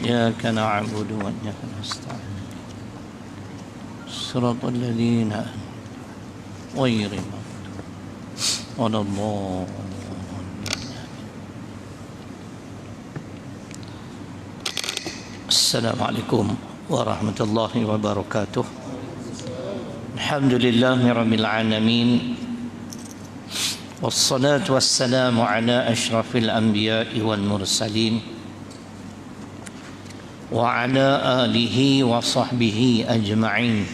إياك نعبد وإياك نستعين صراط الذين غير المغضوب ولا الضالين. السلام عليكم ورحمة الله وبركاته. الحمد لله رب العالمين، والصلاة والسلام على أشرف الأنبياء والمرسلين وعلى آله وصحبه أجمعين.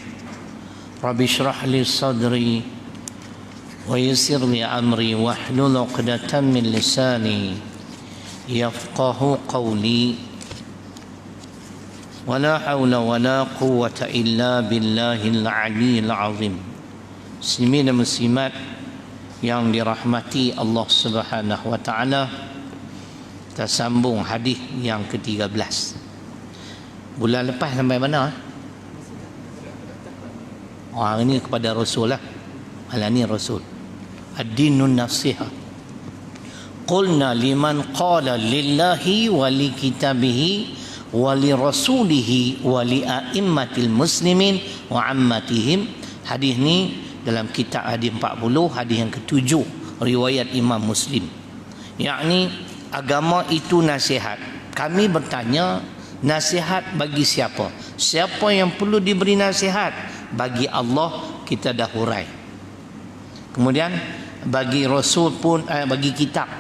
رب اشرح لي صدري ويسر لي أمري واحلل عقدة من لساني يفقه قولي، ولا حول ولا قوة إلا بالله العلي العظيم. Muslimin dan muslimat yang dirahmati Allah Subhanahu wa taala, kita sambung hadis yang ke-13. Bulan lepas sampai mana? Hari ini kepada Rasul lah. Malam ni Rasul. Ad-dinun nasiha. Qulna liman qala lillahi wa li kitabihi wa li rasulihi wa li a'immatil muslimin wa ammatihim. Hadis ni dalam kitab hadis 40, hadis yang ke-7 riwayat Imam Muslim. Yakni agama itu nasihat. Kami bertanya, nasihat bagi siapa? Siapa yang perlu diberi nasihat? Bagi Allah kita dah hurai. Kemudian bagi Rasul pun bagi kitab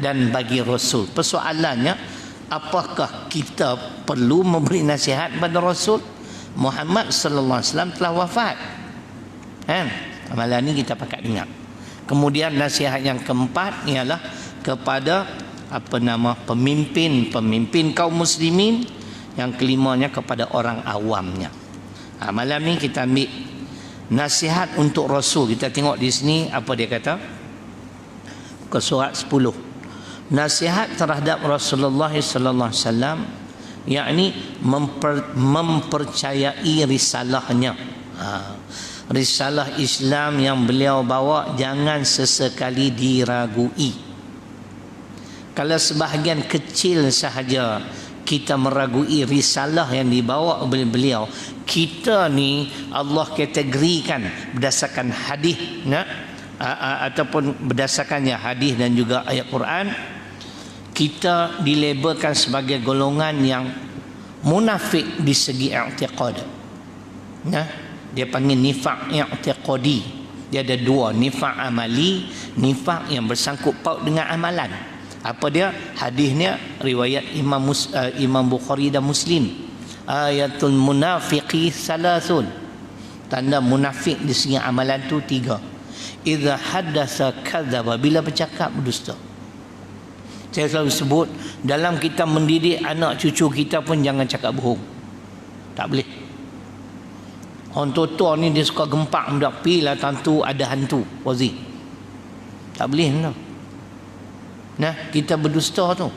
dan bagi Rasul. Persoalannya, apakah kita perlu memberi nasihat pada Rasul? Muhammad sallallahu alaihi wasallam telah wafat. Malam ni kita pakat dengar. Kemudian nasihat yang keempat ialah kepada pemimpin kaum muslimin. Yang kelimanya kepada orang awamnya. Malam ni kita ambil nasihat untuk Rasul. Kita tengok di sini apa dia kata. Ke surat 10. Nasihat terhadap Rasulullah sallallahu alaihi wasallam, yakni mempercayai risalahnya. Risalah Islam yang beliau bawa jangan sesekali diragui. Kalau sebahagian kecil sahaja kita meragui risalah yang dibawa oleh beliau, kita ni Allah kategorikan berdasarkan hadis ataupun berdasarkannya hadis dan juga ayat Quran, kita dilabelkan sebagai golongan yang munafik di segi i'tiqad. Dia panggil nifaq i'tiqadi. Dia ada dua, nifaq amali, nifaq yang bersangkut paut dengan amalan. Apa dia? Hadisnya riwayat Imam Bukhari dan Muslim. Ayatul munafiqi salasun. Tanda munafik di segi amalan tu 3. Idza haddatsa kadzaba, bila bercakap berdusta. Saya selalu sebut, dalam kita mendidik anak cucu kita pun jangan cakap bohong. Tak boleh. Orang tua ni dia suka gempak budak, pilah tentu ada hantu, wazi. Tak boleh no. Kita berdusta tu.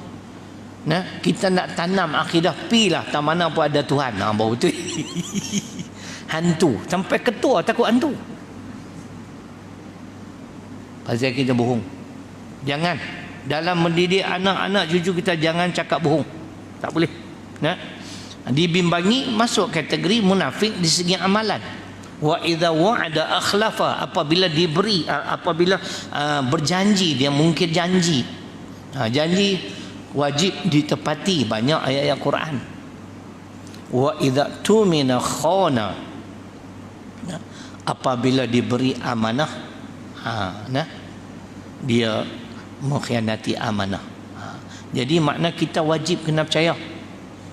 Kita nak tanam akidah, pilah tak mana pun ada Tuhan. Baru betul. Hantu, sampai ketua takut hantu. Pasal kita bohong. Jangan. Dalam mendidik anak-anak cucu kita jangan cakap bohong. Tak boleh. Dibimbangi masuk kategori munafik di segi amalan. Wa idza wa'ada akhlafa, apabila diberi, apabila berjanji dia mungkir janji. Janji wajib ditepati, banyak ayat-ayat Quran. Wa idza tumina khana, apabila diberi amanah, dia mengkhianati amanah. Jadi makna kita wajib kena percaya.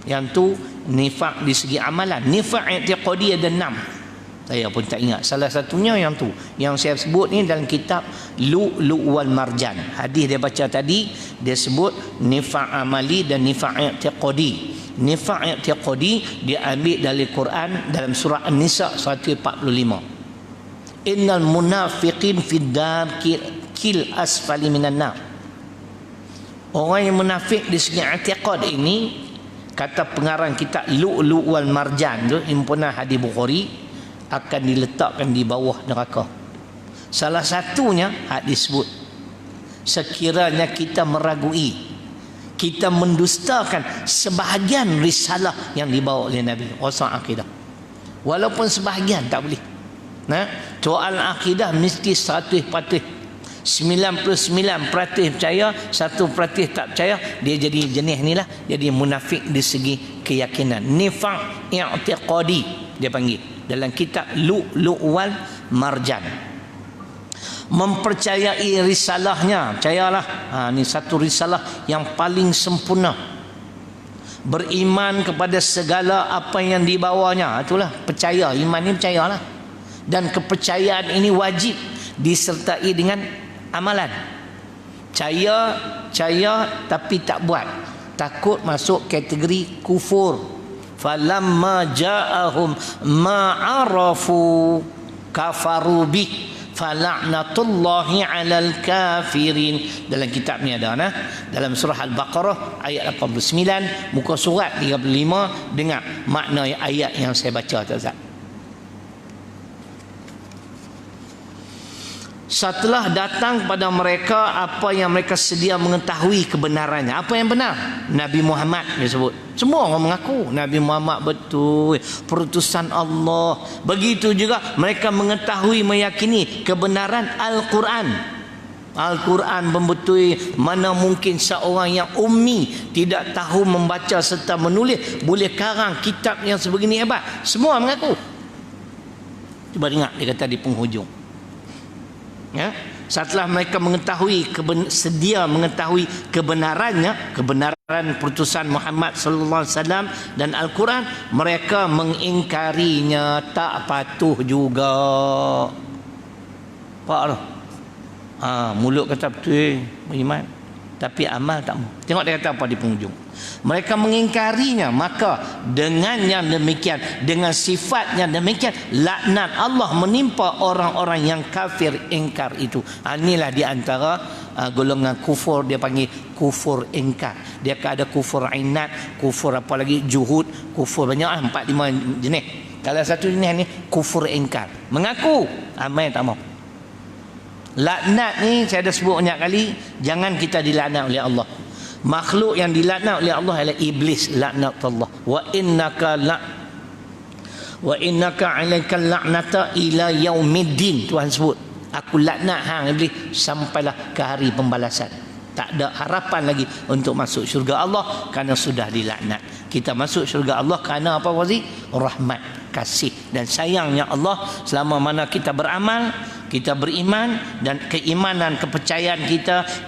Yang tu nifaq di segi amalan. Nifaq i'tiqadi ada 6. Saya pun tak ingat. Salah satunya yang tu, yang saya sebut ni dalam kitab Lu'lu' wal Marjan. Hadis dia baca tadi, dia sebut nifaq amali dan nifaq i'tiqadi. Nifaq i'tiqadi dia ambil dari Quran dalam surah An-Nisa 145. Innal munafiqin fid darkil asfali minan nar. Orang yang munafik di segi i'tiqad ini, kata pengarang kitab Lu'lu' wal Marjan tu, himpunan hadis Bukhari, akan diletakkan di bawah neraka. Salah satunya hadis sebut, sekiranya kita meragui, kita mendustakan sebahagian risalah yang dibawa oleh Nabi. Urusan akidah. Walaupun sebahagian tak boleh. Soal akidah mesti 100%. 99% percaya, 1% tak percaya, dia jadi jenis ni lah, jadi munafik di segi keyakinan. Nifaq i'tiqadi dia panggil dalam kitab Lu'lu' wal Marjan. Mempercayai risalahnya, percayalah, ni satu risalah yang paling sempurna. Beriman kepada segala apa yang dibawanya, itulah percaya. Iman ni percayalah, dan kepercayaan ini wajib disertai dengan amalan. Percaya tapi tak buat, takut masuk kategori kufur. Falamma ja'ahum ma'arafu kafaru bih fala'natullahi 'alal kafirin. Dalam kitab ni ada dalam surah Al-Baqarah ayat 89, muka surat 35. Dengar makna ayat yang saya baca tu, Ustaz. Setelah datang kepada mereka apa yang mereka sedia mengetahui kebenarannya. Apa yang benar? Nabi Muhammad disebut. Semua orang mengaku Nabi Muhammad betul, perutusan Allah. Begitu juga mereka mengetahui, meyakini kebenaran Al-Quran. Al-Quran membetul. Mana mungkin seorang yang ummi, tidak tahu membaca serta menulis, boleh karang kitab yang sebegini hebat. Semua mengaku. Cuba dengar dia kata di penghujung. Setelah mereka mengetahui, sedia mengetahui kebenarannya, kebenaran perutusan Muhammad sallallahu alaihi wasallam dan Al-Quran, mereka mengingkarinya, tak patuh juga. Apa? Mulut kata betul beriman, tapi amal tak mau. Tengok dia kata apa di penghujung. Mereka mengingkarinya, maka dengan yang demikian, dengan sifat yang demikian, laknat Allah menimpa orang-orang yang kafir ingkar itu. Inilah di antara golongan kufur, dia panggil kufur ingkar. Dia ada kufur inat, kufur apa lagi, juhud, kufur banyak 4-5 jenis. Kalau satu jenis ni kufur ingkar, mengaku amal tak mau. Laknat ni saya dah sebut banyak kali, jangan kita dilaknat oleh Allah. Makhluk yang dilaknat oleh Allah adalah iblis, laknat Allah. Wa innaka 'alaikal la'nata ila yaumiddin. Tuhan sebut, aku laknat hang iblis sampailah ke hari pembalasan. Tak ada harapan lagi untuk masuk syurga Allah kerana sudah dilaknat. Kita masuk syurga Allah kerana apa, Wazi? Rahmat, kasih dan sayangnya Allah. Selama mana kita beramal, kita beriman, dan keimanan, kepercayaan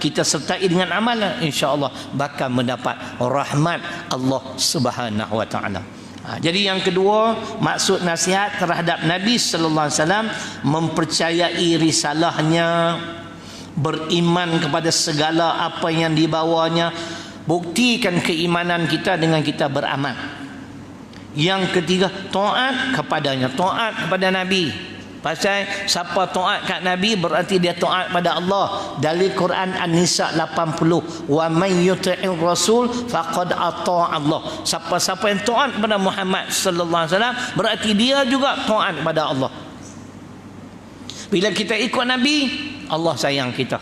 kita sertai dengan amalan, insya-Allah bakal mendapat rahmat Allah Subhanahu wa taala. Jadi yang kedua, maksud nasihat terhadap Nabi sallallahu alaihi wasallam, mempercayai risalahnya, beriman kepada segala apa yang dibawanya, buktikan keimanan kita dengan kita beramal. Yang ketiga, taat kepadanya, taat kepada Nabi. Pasal siapa taat kat Nabi berarti dia taat pada Allah. Dalil Quran An-Nisa 80, wa may yuti'ir rasul faqad ata'a Allah. Siapa-siapa yang taat kepada Muhammad sallallahu alaihi wasallam berarti dia juga taat kepada Allah. Bila kita ikut Nabi, Allah sayang kita.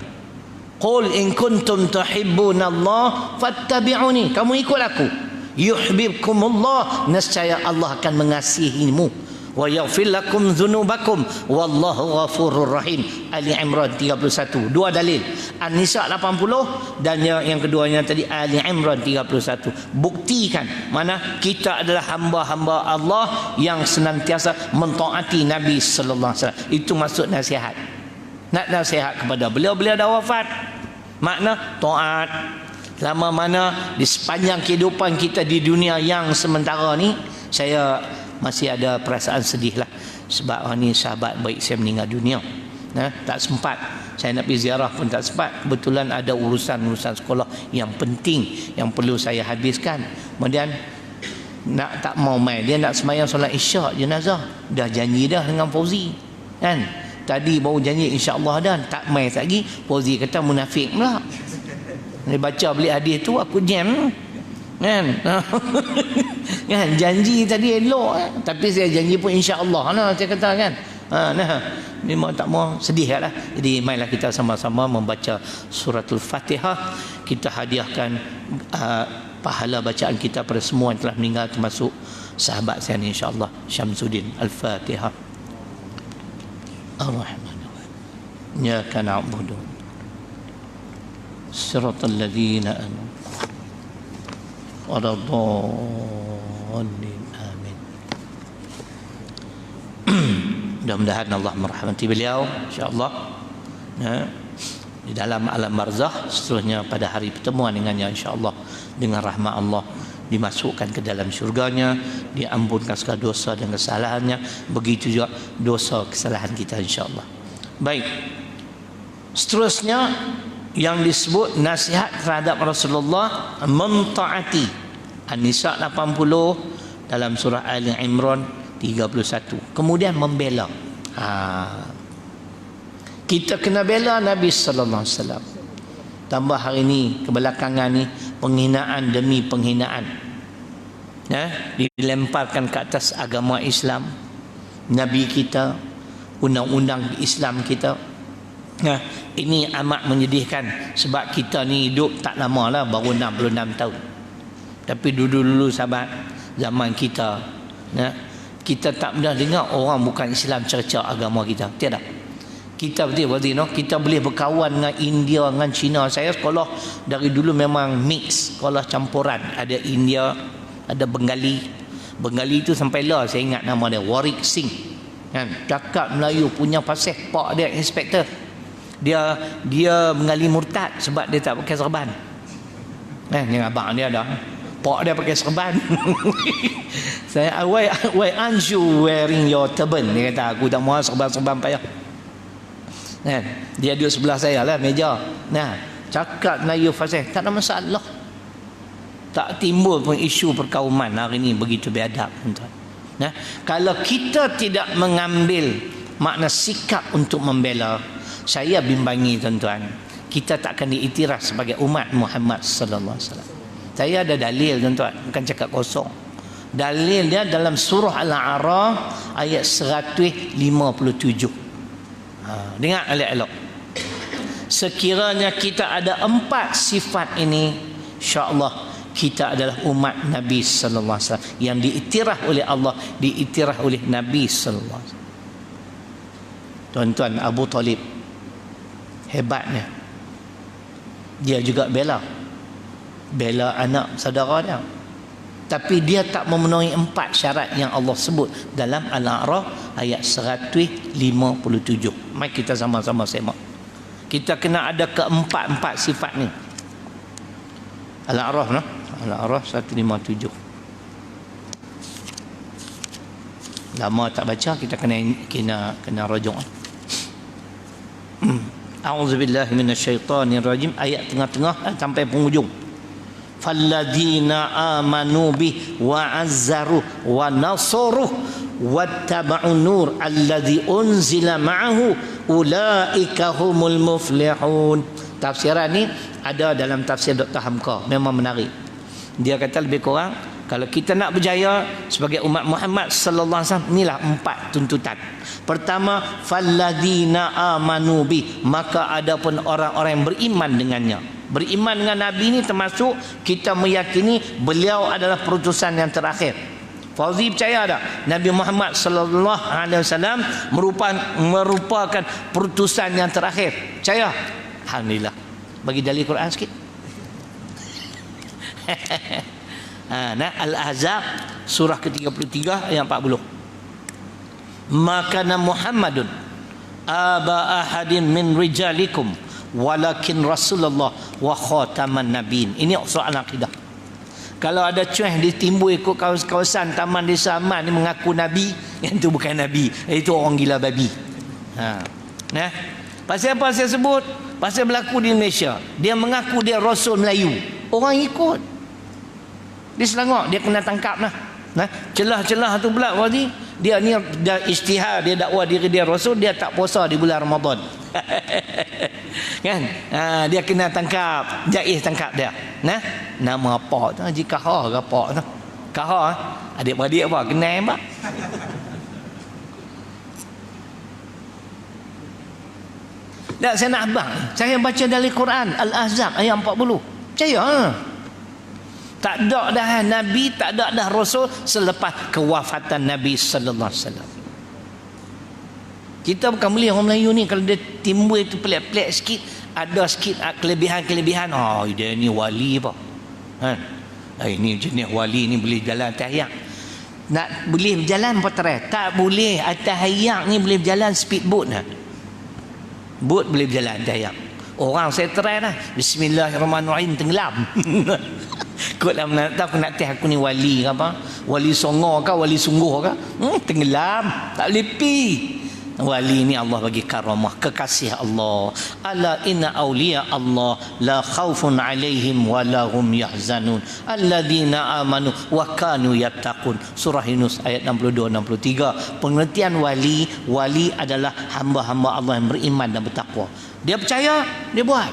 Qul in kuntum tuhibbunallah fattabi'uni. Kamu ikut aku, yuhibbukumullah, nescaya Allah akan mengasihimu. Wa yaghfir lakum dzunubakum wallahu ghafurur rahim. Ali Imran 31. Dua dalil, An-Nisa 80 dan yang keduanya tadi Ali Imran 31. Buktikan mana kita adalah hamba-hamba Allah yang senantiasa mentaati Nabi sallallahu alaihi wasallam. Itu maksud nasihat. Nak nasihat kepada beliau dah wafat. Makna taat. Lama mana di sepanjang kehidupan kita di dunia yang sementara ni, saya masih ada perasaan sedih lah. Sebab ni sahabat baik saya meninggal dunia. Tak sempat. Saya nak pergi ziarah pun tak sempat. Kebetulan ada urusan-urusan sekolah yang penting yang perlu saya habiskan. Kemudian nak tak mau main. Dia nak sembahyang solat isyak jenazah. Dah janji dah dengan Fauzi. Kan? Tadi baru janji insya-Allah dah. Tak main lagi. Fauzi kata munafik pula. Dia baca beli hadis tu aku jam. Kan? Kan janji tadi elok, tapi saya janji pun insya-Allah lah saya kata kan. Memang tak mau sedih lah. Jadi marilah kita sama-sama membaca suratul Fatihah. kita hadiahkan pahala bacaan kita pada semua yang telah meninggal, termasuk sahabat saya ni, insya-Allah, Syamsuddin. Al-Fatihah. Ar-Rahmanir-Rahim. Iyyaka na'budu siratal ladzina an'amta 'alaihim waladdallin. Amin. Mudah-mudahan Allah merahmati beliau, insya-Allah. Di dalam alam barzakh, seterusnya pada hari pertemuan dengannya, insya-Allah, dengan rahmat Allah dimasukkan ke dalam syurganya, diampunkan segala dosa dan kesalahannya, begitu juga dosa kesalahan kita, insya-Allah. Baik, seterusnya yang disebut nasihat terhadap Rasulullah, mentaati. An-Nisa 80, dalam surah Ali Imran 31. Kemudian membela. Kita kena bela Nabi sallallahu alaihi wasallam. Tambah hari ini, kebelakangan ni, penghinaan demi penghinaan, dilemparkan ke atas agama Islam, Nabi kita, undang-undang Islam kita. Ini amat menyedihkan, sebab kita ni hidup tak lama lah, baru 66 tahun. Tapi dulu-dulu sahabat, zaman kita, kita tak pernah dengar orang bukan Islam cerca agama kita. Tiada. Kita berarti kita boleh berkawan dengan India, dengan Cina. Saya sekolah dari dulu memang mix, sekolah campuran. Ada India, ada Bengali. Bengali itu sampai lah saya ingat nama dia, Warwick Singh. Cakap Melayu, punya fasih. Pak dia inspektor. Dia Bengali murtad sebab dia tak pakai serban. Yang abang dia ada. Pak dia pakai serban. Saya, why aren't you wearing your turban? Dia kata, aku tak mahu serban-serban payah. Dia duduk sebelah saya lah, meja. Cakap Melayu fasih, tak ada masalah. Tak timbul pun isu perkauman hari ni, begitu biadab, tuan. Kalau kita tidak mengambil makna sikap untuk membela, saya bimbangi tuan-tuan, kita tak akan diiktiraf sebagai umat Muhammad sallallahu alaihi wasallam. Saya ada dalil tuan-tuan, bukan cakap kosong. Dalil dia dalam surah Al-A'raf ayat 157. Dengar elok-elok. Sekiranya kita ada 4 sifat ini, insya-Allah kita adalah umat Nabi sallallahu alaihi wasallam yang diiktiraf oleh Allah, diiktiraf oleh Nabi sallallahu alaihi wasallam. Tuan-tuan, Abu Talib hebatnya, dia juga bela anak saudara dia, tapi dia tak memenuhi 4 syarat yang Allah sebut dalam Al-A'raf ayat 157. Mari kita sama-sama semak. Kita kena ada keempat-empat sifat ni. Al-A'raf, Al-A'raf 157. Lama tak baca, kita kena rujuk. A'udzubillahi minasyaitonirrajim, ayat tengah-tengah sampai penghujung. Falladzina amanu bih wa azzaru wa nasaruh wattaba'un nur alladzi unzila ma'ahu ulaika humul muflihun. Tafsiran ni ada dalam tafsir Dr. Hamka, memang menarik. Dia kata lebih kurang, kalau kita nak berjaya sebagai umat Muhammad sallallahu alaihi wasallam, inilah 4 tuntutan. Pertama, falladzina amanu bih, maka adapun orang-orang yang beriman dengannya. Beriman dengan Nabi ini termasuk kita meyakini beliau adalah perutusan yang terakhir. Fauzi percaya tak? Nabi Muhammad sallallahu alaihi wasallam merupakan perutusan yang terakhir. Percaya? Alhamdulillah. Bagi dalil Quran sikit. Al-Ahzab surah ke-33 ayat 40. Maka Muhammadun aba ahadin min rijalikum walakin Rasulullah wa khataman nabiin. Ini soal akidah. Kalau ada cueh ditimbul ikut kawasan Taman Desa Aman ni mengaku nabi, yang tu bukan nabi, itu orang gila babi. Pasal apa saya sebut? Pasal berlaku di Malaysia. Dia mengaku dia Rasul Melayu, orang ikut. Di Selangor dia kena tangkap lah. Celah-celah tu pula wadi, dia ni dah isytihar, dia dakwa diri dia Rasul, dia tak puasa di bulan Ramadan. Kan? Dia kena tangkap, Jais tangkap dia. Nama apa tu? Haji Kahar ke apa tu? Kahar, adik-beradik apa? Kenal apa? Tak, saya nak abang. Saya baca dari Quran Al-Ahzab ayat 40. Percaya. Tak ada dah Nabi, tak ada dah Rasul selepas kewafatan Nabi sallallahu alaihi wasallam. Kita bukan boleh orang Melayu ni kalau dia timbul itu pelik-pelik sikit, ada sikit kelebihan-kelebihan, dia ni wali apa. Ini jenis wali ni boleh jalan atas ayak. Nak boleh berjalan potret, tak boleh atas ayak ni boleh berjalan speedboat dah. Boat boleh berjalan atas ayak. Orang saya try dah, bismillahirrahmanirrahim, tenggelam. Kau dah tahu nak teh aku ni wali ke apa? Wali songo ke wali sungguh ke? Tenggelam, tak boleh pi. Wali ni Allah bagi karamah, kekasih Allah. Ala inna awliya Allah la khaufun alaihim wa la hum yahzanun alladzina amanu wa kanu yattaqun. Surah Yunus ayat 62 63. Pengertian wali, wali adalah hamba-hamba Allah yang beriman dan bertakwa. Dia percaya, dia buat.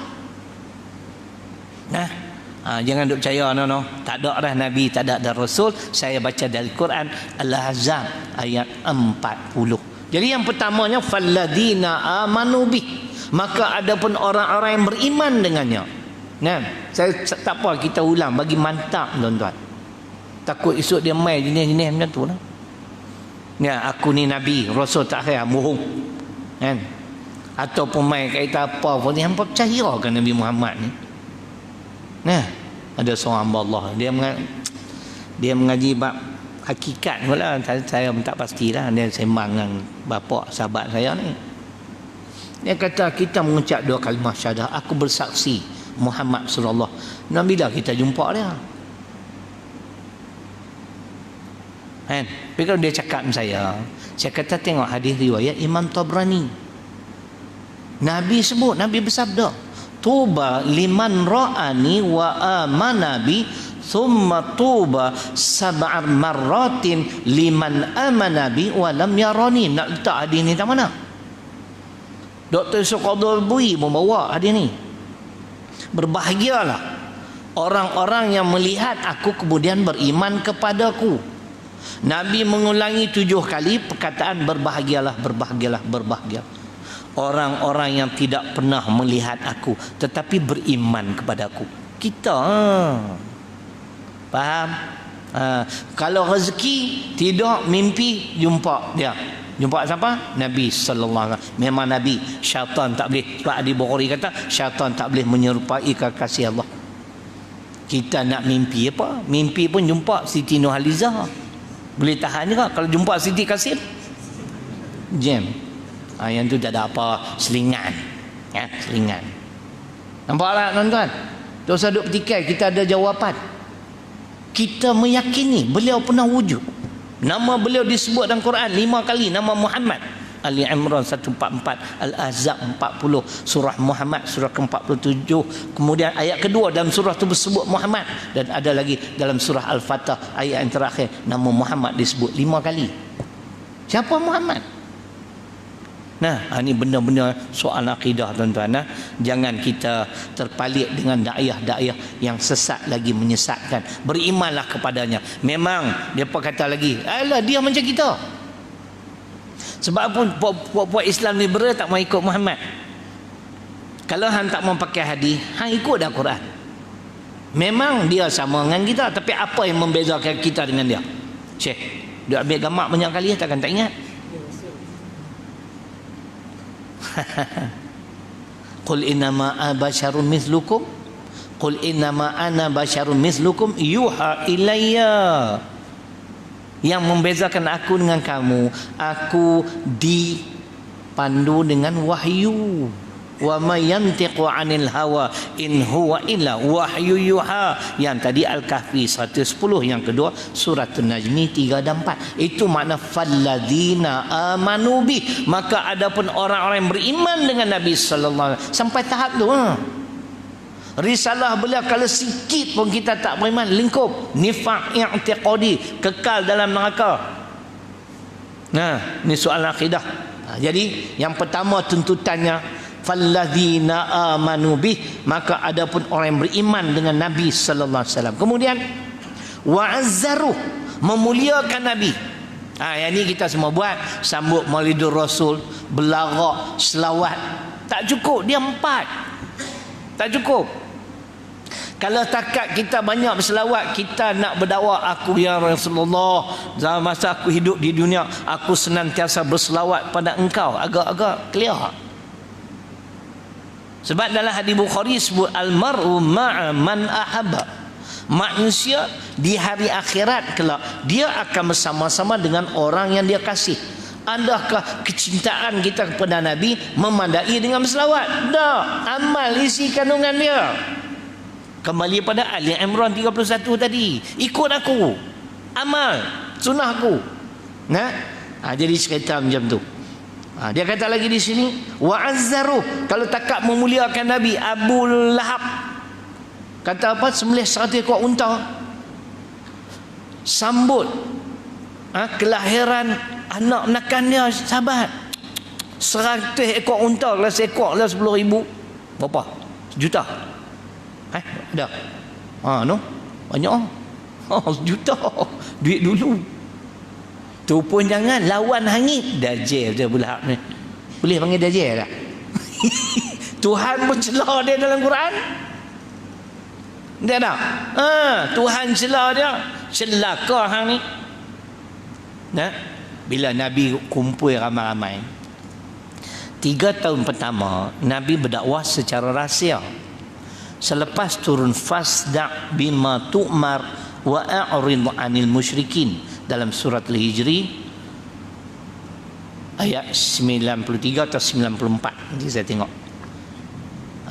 Jangan duk percaya no. Tak ada dah Nabi, tak ada dah Rasul. Saya baca dari Quran Al-Ahzab ayat 40. Jadi yang pertamanya falladina amanu bih, maka ada pun orang-orang yang beriman dengannya. Saya tak apa kita ulang bagi mantap tuan-tuan. Takut esok dia mai jenis-jenis macam tu lah. Aku ni Nabi, Rasul tak kira bohong. Ataupun mai kata apa pun dia hampa percaya kan Nabi Muhammad ni. Ada seorang hamba Allah, dia mengaji bab hakikat pula, saya tak pastilah. Dia sembang dengan bapa sahabat saya ni. Dia kata kita mengucap dua kalimah syahadah, aku bersaksi Muhammad sallallahu. Nah, bila kita jumpa dia? Tapi kalau dia cakap dengan saya kata tengok hadis riwayat Imam Tabrani. Nabi sebut, Nabi bersabda, tuba liman ra'ani wa amana bi thumma tuba sab'ar marratin liman amana bi wa lam yarani. Nak letak hadis ni tak mana? Dr. Suqadul Bui membawa hadis ni. Berbahagialah orang-orang yang melihat aku kemudian beriman kepadaku. Nabi mengulangi 7 kali perkataan berbahagialah, berbahagialah, berbahagialah. Orang-orang yang tidak pernah melihat aku tetapi beriman kepadaku. Kita faham? Kalau rezeki tidak mimpi jumpa dia. Jumpa siapa? Nabi sallallahu alaihi wasallam. Memang Nabi, syaitan tak boleh. Sebab Adi Bukhari kata syaitan tak boleh menyerupai kekasih Allah. Kita nak mimpi apa? Mimpi pun jumpa Siti Nurhaliza. Boleh tahan juga kalau jumpa Siti Kasim. Jam. Yang tu tak ada apa, selingan. Selingan. Nampaklah tuan-tuan? Tak usah duk petikai, kita ada jawapan. Kita meyakini beliau pernah wujud. Nama beliau disebut dalam Quran 5 kali, nama Muhammad. Ali Imran 144, Al-Ahzab 40, surah Muhammad surah ke-47. Kemudian ayat kedua dalam surah itu disebut Muhammad, dan ada lagi dalam surah Al-Fatah ayat yang terakhir nama Muhammad disebut 5 kali. Siapa Muhammad? Ini benda-benda soal akidah tuan-tuan. Jangan kita terpalit dengan dakwah-dakwah yang sesat lagi menyesatkan. Berimanlah kepadanya. Memang dia kata lagi, alah dia macam kita. Sebab pun puak-puak Islam liberal tak mau ikut Muhammad. Kalau hang tak mau pakai hadis, hang ikut dah Quran. Memang dia sama dengan kita, tapi apa yang membezakan kita dengan dia? Syekh, dia ambil gambar banyak kali takkan tak ingat. Qul innama ana basyarun mislukum, qul innama ana basyarun mislukum yuha ilayya. Yang membezakan aku dengan kamu, aku dipandu dengan wahyu. Wa may yantiqu 'anil hawa in huwa illa wahyu yuha. Yang tadi Al-Kahfi 110, yang kedua Suratul Najmi 3 dan 4. Itu makna falladzina amanu bi, maka adapun orang-orang yang beriman dengan Nabi sallallahu alaihi wasallam. Sampai tahap tu risalah beliau kalau sikit pun kita tak beriman, lingkup nifaq i'tiqadi, kekal dalam neraka. Ni soal akidah. Jadi yang pertama tuntutannya falladzina amanu bih, maka adapun orang yang beriman dengan Nabi sallallahu alaihi wasallam. Kemudian wa'azzaru, memuliakan Nabi. Yang ni kita semua buat, sambut Maulidur Rasul, belarak, selawat. Tak cukup, dia 4. Tak cukup. Kalau takat kita banyak berselawat, kita nak berdakwah, aku ya Rasulullah, masa aku hidup di dunia aku senantiasa berselawat pada engkau, agak-agak clear. Sebab dalam hadis Bukhari sebut al-mar'u ma'a man ahabba. Manusia di hari akhirat kelak dia akan bersama-sama dengan orang yang dia kasih. Adakah kecintaan kita kepada Nabi memandai dengan berselawat? Tak. Amal isi kandungan dia. Kembali pada Ali Imran 31 tadi. Ikut aku. Amal sunnah aku. Nah, jadi cerita macam tu. Dia kata lagi di sini, wa azzaru, kalau takak memuliakan Nabi. Abu Lahab kata apa? Sembelih 100 ekor unta, sambut kelahiran anak menakan dia, sahabat. 100 ekor unta, lah seekor lah 10,000. Berapa? Sejuta. Ada. No. Banyak. Sejuta. Duit dulu. Tu pun jangan lawan hangit. Dajjal dia pula ni. Boleh panggil Dajjal tak? Tuhan pun celah dia dalam Quran. Dia tak? Tuhan celah dia. Celaka hang ni. Nah, bila Nabi kumpul ramai-ramai, 3 tahun pertama Nabi berdakwah secara rahsia. Selepas turun fasda' bima tu'mar wa a'rid 'anil musyrikin dalam surat Al-Hijri ayat 93 atau 94. Nanti saya tengok.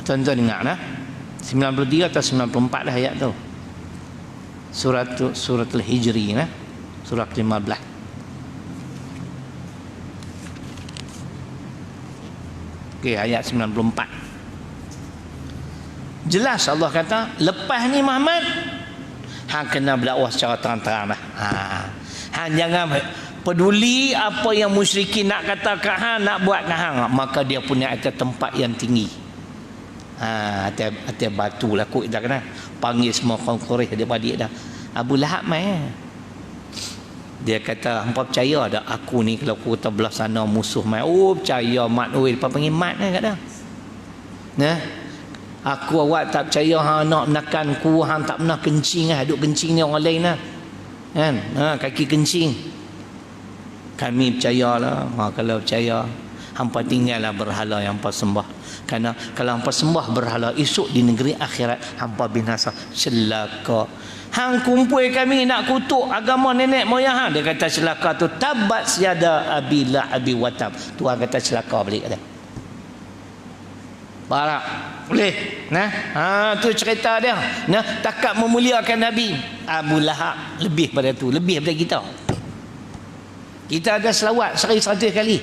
Tuan-tuan dengar nah. 93 atau 94 dah ayat tu. Surat Al-Hijri nah. Surat 15. Okey, ayat 94. Jelas Allah kata, lepas ni Muhammad hang kena berdakwah secara terang-terang dah. Hang jangan peduli apa yang musyrikin nak kata kat hang, nak buat kat hang, maka dia punya atas tempat yang tinggi. Atas batu lah kot dah kena. Panggil semua kaum Quraisy adik-adik dah. Abu Lahab mai. Dia kata, hampa percaya tak aku ni kalau aku kata belah sana musuh mai? Oh percaya mat oi, depa panggil mat kan kat dah. Nah, aku awak tak percaya hang nak menakan ku, hang tak pernah kencing duk kencing ni orang lain lah. Kan? Kaki kencing. Kami percayalah. Kalau percaya, hampa tinggallah berhala yang hampa sembah. Kerana kalau hampa sembah berhala, esok di negeri akhirat hampa binasa, celaka. Hang kumpul kami nak kutuk agama nenek moyang hang. Dia kata celaka tu tabat siada abilah abi watab. Tuhan kata celaka balik kata. Barak. Boleh. Nah, tu cerita dia. Nah, takat memuliakan Nabi. Abu Lahab lebih pada tu, lebih pada kita. Kita ada selawat sehari 100 kali.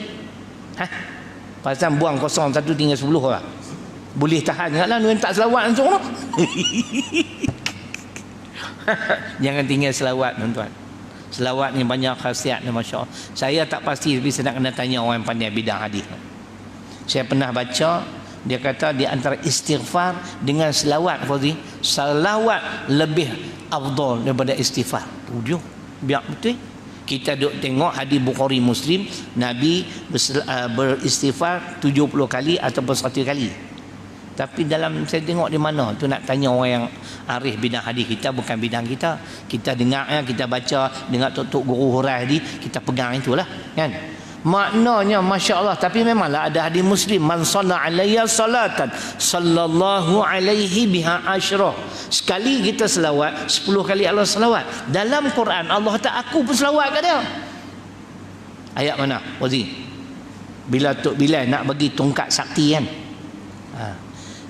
Pasal buang kosong 1 tinggal 10 lah. Boleh tahan enggaklah nu tak selawat langsung lah. Jangan tinggal selawat tuan-tuan. Selawat ni banyak khasiat ni, masya-Allah. Saya tak pasti tapi saya nak kena tanya orang yang pandai bidang hadis. Saya pernah baca dia kata di antara istighfar dengan selawat, Fauzi, selawat lebih afdal daripada istighfar. Tu dia. Biar betul. Kita duk tengok hadis Bukhari Muslim, Nabi beristighfar 70 kali ataupun 100 kali. Tapi dalam saya tengok di mana tu, nak tanya orang yang arif bidang hadis. Kita bukan bidang kita. Kita dengar kita baca, dengar tok-tok guru hurai tadi, kita pegang itulah kan. Maknanya masya-Allah, tapi memanglah ada hadis Muslim, man shalla alayya salatan sallallahu alaihi biha asyra. Sekali kita selawat 10 kali Allah selawat. Dalam Quran Allah kata aku pun selawat kat dia. Ayat mana? Wazi. Bila Tok Bilal nak bagi tongkat sakti kan.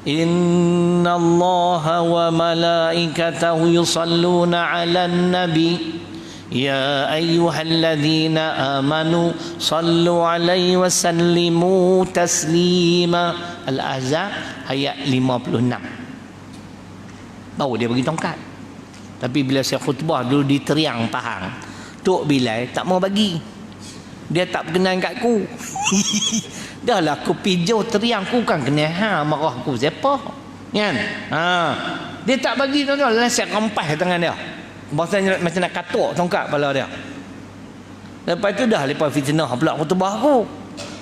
Inna Allaha wa malaikatahu yusalluna 'alan nabi ya ayyuhalladzina amanu sallu 'alaihi wa sallimu taslima. Al-Ahzab ayat 56. Baru dia bagi tongkat. Tapi bila saya khutbah dulu di Teriang Pahang, Tok Bilal tak mau bagi. Dia tak berkenan kat aku. Dah lah aku pijau teriang aku kan kena marah aku siapa kan. Dia tak bagi tuan-tuan, saya rempas tangan dia. Bahasanya macam nak katuk tongkat kepala dia. Lepas tu dah lepas fitnah pula khutbah aku.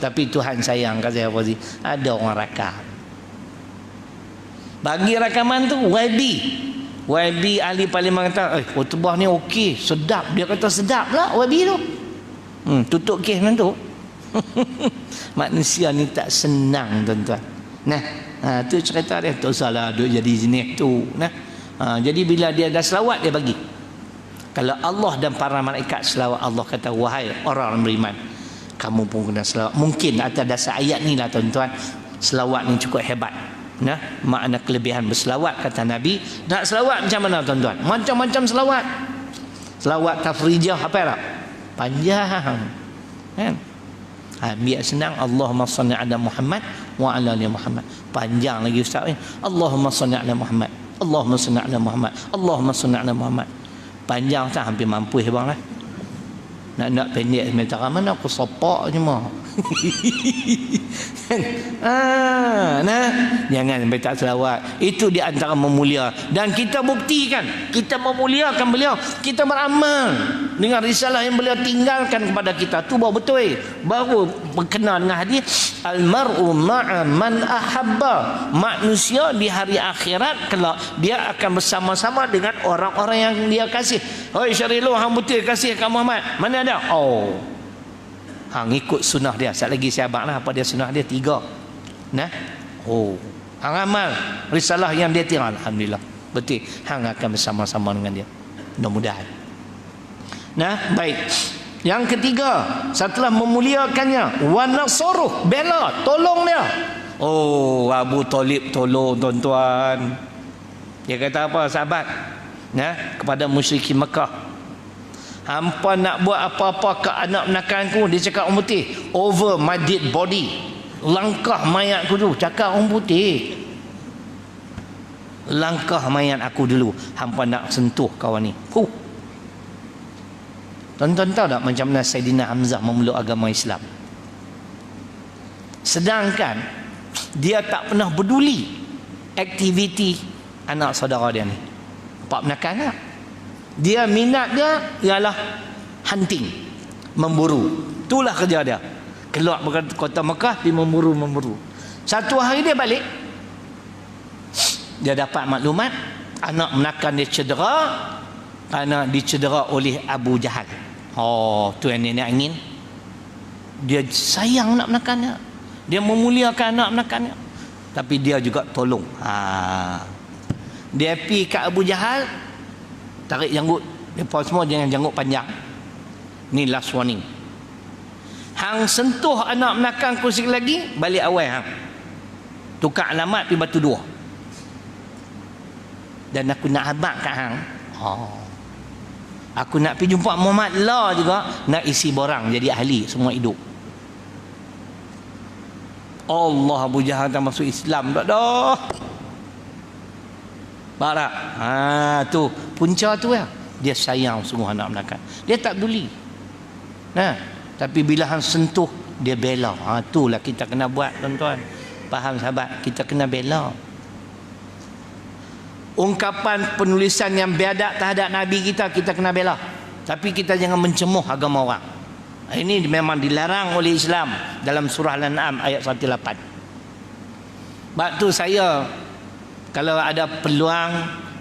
Tapi Tuhan sayang kat saya, Fauzi, ada orang rakam. Bagi rakaman tu YB ahli parlimen kata, khutbah ni okey, sedap. Dia kata sedap lah YB tu. Tutup kes macam tu. Manusia ni tak senang, tuan-tuan. Nah, tu cerita dia. Tak usahlah duk jadi jenis tu. Nah, jadi bila dia dah selawat, dia bagi. Kalau Allah dan para malaikat selawat, Allah kata, wahai orang beriman, kamu pun kena selawat. Mungkin atas dasar ayat ni lah, tuan-tuan, selawat ni cukup hebat. Nah, makna kelebihan berselawat, kata Nabi. Nak selawat macam mana, tuan-tuan? Macam-macam selawat. Selawat tafrijah apa tak? Panjang, kan? Biar senang. Allahumma salli ala Muhammad wa ala ali Muhammad. Panjang lagi ustaz. Allahumma salli ala Muhammad, Allahumma salli ala Muhammad, Allahumma salli ala Muhammad. Panjang tak, hampir mampu bang lah. Nak pendek sementara mana aku sopak je mah. Nah, jangan sampai tak selawat. Itu di antara memulia. Dan kita buktikan, kita memuliakan beliau, kita beramal dengan risalah yang beliau tinggalkan kepada kita. Tu baru betul. Baru berkenal dengan hadis al-mar'u ma'a man ahabba. Manusia di hari akhirat kelak dia akan bersama-sama dengan orang-orang yang dia kasih. Hoi Syarilu, hang betul kasih kat Muhammad. Mana ada? Hang ikut sunnah dia. Sekali lagi saya abang lah apa dia sunnah dia 3. Nah. Hang amal risalah yang dia tinggal. Alhamdulillah. Betul. Hang akan bersama-sama dengan dia. Mudah-mudahan. Nah, baik. Yang ketiga, setelah memuliakannya, wa nasaruh, bela, tolong dia. Abu Talib tolong, tuan-tuan. Dia kata apa sahabat? Nah, kepada musyrikin Mekah. Hampa nak buat apa-apa ke anak menakanku, dia cakap orang putih, over my dead body, langkah mayatku tu. Cakap orang putih, langkah mayat aku dulu, hampa nak sentuh kawan ni. Tuan-tuan tahu tak macam mana Saidina Hamzah memeluk agama Islam? Sedangkan dia tak pernah peduli aktiviti anak saudara dia ni, pak menakan tak? Dia minat dia ialah hunting, memburu. Itulah kerja dia. Keluar kota Mekah, dia memburu. Satu hari dia balik, dia dapat maklumat anak menakan dia cedera kerana dicedera oleh Abu Jahal. Tu yang nenek angin. Dia sayang anak menakannya, dia memuliakan anak menakannya, tapi dia juga tolong. Dia pergi kat Abu Jahal, tarik janggut. Mereka semua jangan janggut panjang. Ni last warning. Hang sentuh anak menakan ku sikit lagi, balik awal hang. Tukar alamat pergi Batu Dua. Dan aku nak habaq kat hang. Aku nak pergi jumpa Muhammad lah juga, nak isi borang jadi ahli semua hidup. Allah, Abu Jahal tak masuk Islam tak dah. Faham tak? Tu punca tu ya. Dia sayang sungguh anak menakan. Dia tak peduli. Tapi bila hang sentuh, dia bela. Itulah kita kena buat, tuan-tuan. Faham sahabat? Kita kena bela. Ungkapan penulisan yang biadab terhadap Nabi kita, kita kena bela. Tapi kita jangan mencemuh agama orang. Ini memang dilarang oleh Islam dalam surah Al-An'am ayat 108. Sebab tu saya, kalau ada peluang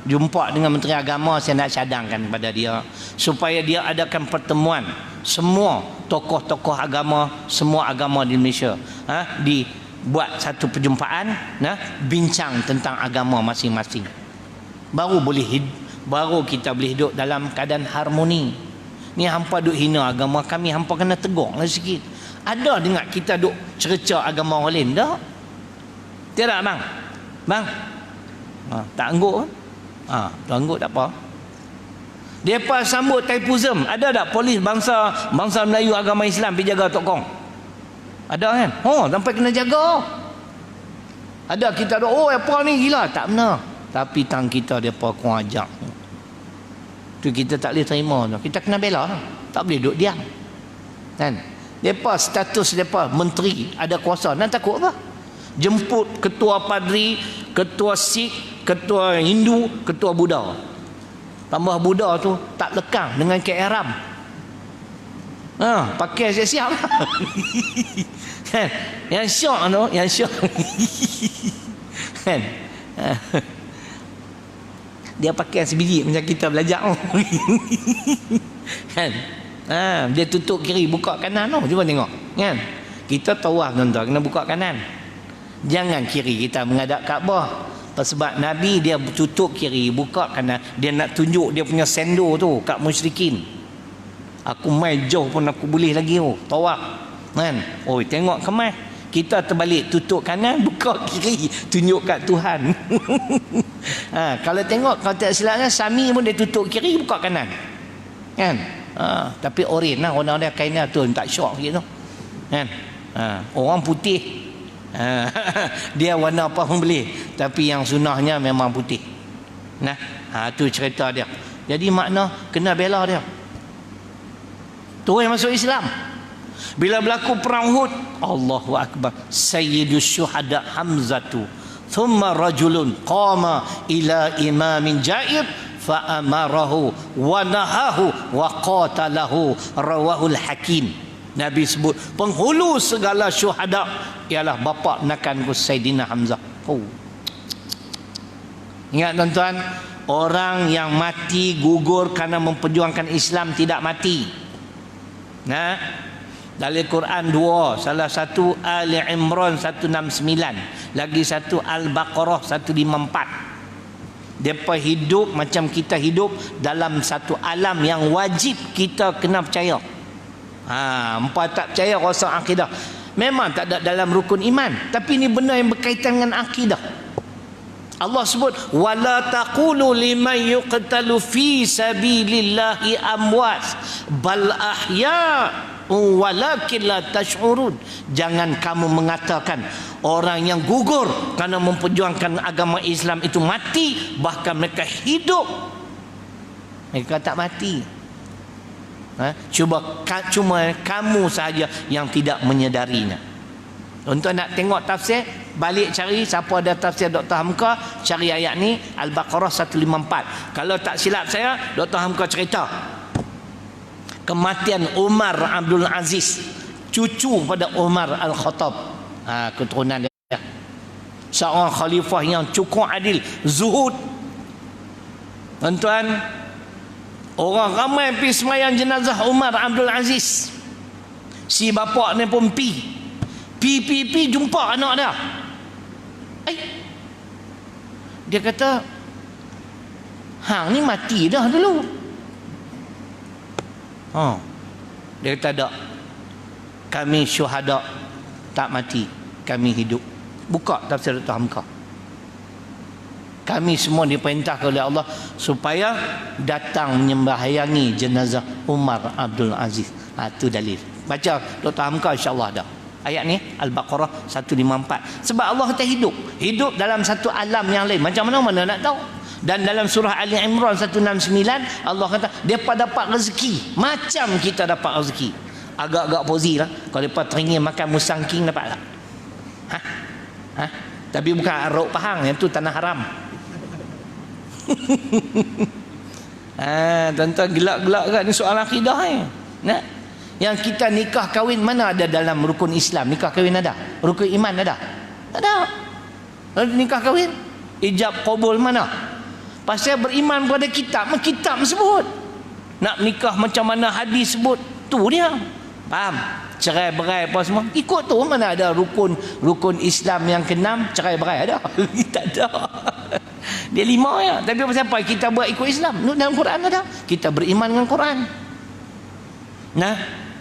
jumpa dengan Menteri Agama, saya nak cadangkan kepada dia supaya dia adakan pertemuan semua tokoh-tokoh agama, semua agama di Malaysia, dibuat satu perjumpaan, bincang tentang agama masing-masing. Baru kita boleh hidup dalam keadaan harmoni. Ni hampa duk hina agama kami, hampa kena tegur lah sikit. Ada dengar kita duk cerca agama orang lain tak? Tidak bang? Tak angguk kan? Tak angguk tak apa. Depa sambut Taipusam. Ada tak polis bangsa Melayu agama Islam pergi jaga Tok Kong? Ada kan? Sampai kena jaga. Ada kita ada, apa ni gila? Tak benar. Tapi tang kita depa kurang ajak. Tu kita tak boleh terima. Kita kena bela. Tak boleh duduk diam. Kan? Depa status depa menteri, ada kuasa. Nak takut apa? Jemput ketua padri, ketua Sikh, ketua Hindu, ketua Buddha. Tambah Buddha tu tak lekang dengan kain ihram. Pakai siap-siap. Kan? Yang syok tu, yang syok. Kan? Dia pakai sebiji macam kita belajar. Kan? Dia tutup kiri, buka kanan. Cuba tengok. Kan? Kita tawaf tuan-tuan, kena buka kanan. Jangan kiri kita menghadap Kaabah. Sebab Nabi dia tutup kiri, buka kanan. Dia nak tunjuk dia punya sendo tu kat musyrikin. Aku mai jauh pun aku boleh lagi tawaf. Kan? Tengok kemas. Kita terbalik, tutup kanan, buka kiri, tunjuk kat Tuhan. Kalau tengok, kalau tak silapnya Sami pun dia tutup kiri, buka kanan. Kan? Tapi oren lah, orang dia kainnya tu tak syok gitu. Kan? Orang putih, dia warna apa pun boleh, tapi yang sunnahnya memang putih. Nah, tu cerita dia. Jadi makna kena bela dia. Tu yang masuk Islam. Bila berlaku perang Uhud, Allahu Akbar, Sayyidus Syuhada Hamzatu, thumma rajulun qama ila imamin jaib fa amarahu wa nahahu wa qatalahu, rawahul Hakim. Nabi sebut penghulu segala syuhada ialah bapa nakanku Sayyidina Hamzah. Ingat tuan-tuan, orang yang mati gugur kerana memperjuangkan Islam tidak mati. Dari Quran dua, salah satu Ali Imran 169, lagi satu Al-Baqarah 154. Depa hidup macam kita hidup dalam satu alam yang wajib kita kena percaya. Empat tak percaya rosak akidah. Memang tak ada dalam rukun iman, tapi ini benda yang berkaitan dengan akidah. Allah sebut wala taqulu liman yuqtalu fi sabilillahi amwat bal ahya walakin la tash'urun. Jangan kamu mengatakan orang yang gugur kerana memperjuangkan agama Islam itu mati, bahkan mereka hidup. Mereka tak mati. Cuma kamu sahaja yang tidak menyedarinya. Untuk nak tengok tafsir, balik cari siapa ada tafsir Dr. Hamka, cari ayat ni Al-Baqarah 154. Kalau tak silap saya, Dr. Hamka cerita kematian Umar Abdul Aziz, cucu pada Umar Al-Khattab, keturunan dia, seorang khalifah yang cukup adil, zuhud. Tuan-tuan, orang ramai pergi semayang jenazah Umar Abdul Aziz. Si bapa ni pun pi jumpa anak dia. Dia kata, hang ni mati dah dulu. Dia kata tak, kami syuhada tak mati, kami hidup. Buka tafsir Dr. Hamka. Kami semua diperintahkan oleh Allah supaya datang menyembahyangi jenazah Umar Abdul Aziz. Itu dalil. Baca Dr. Hamka, insya-Allah ada. Ayat ni Al-Baqarah 154. Sebab Allah kata hidup dalam satu alam yang lain. Macam mana nak tahu? Dan dalam surah Ali Imran 169 Allah kata depa dapat rezeki macam kita dapat rezeki. Agak-agak pozi lah. Kalau depa teringin makan musang king dapat tak? Tapi bukan Arok Pahang, yang tu tanah haram. Tuan-tuan, gelak-gelak kan ni soal akidah ni. Yang kita nikah kahwin mana ada dalam rukun Islam? Nikah kahwin ada? Rukun iman ada? Tak ada. Lalu nikah kahwin, ijab qabul mana? Pasal beriman pada kitab sebut. Nak nikah macam mana hadis sebut, tu dia. Faham? Cerai berai apa semua ikut tu. Mana ada rukun Islam yang ke-6 cerai berai ada? Tak ada. Dia 5 ya. Tapi pasal apa kita buat ikut Islam? Dalam Quran ada. Kita beriman dengan Quran.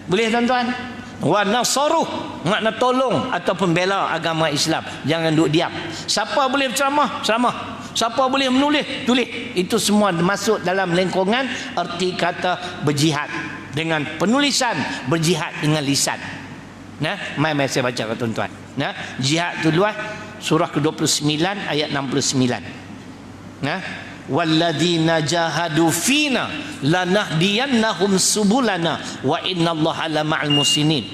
Boleh tuan-tuan? Wa nasaruh, makna tolong ataupun bela agama Islam. Jangan duduk diam. Siapa boleh ceramah? Siapa boleh menulis? Tulis. Itu semua masuk dalam lingkungan erti kata berjihad. Dengan penulisan, berjihad dengan lisan. Mai saya baca ke tuan-tuan. Jihad tu luas, surah ke-29 ayat 69. Walladzina jahadu fina lanahdiyannahum subulana wa innallaha lama'al muhsinin.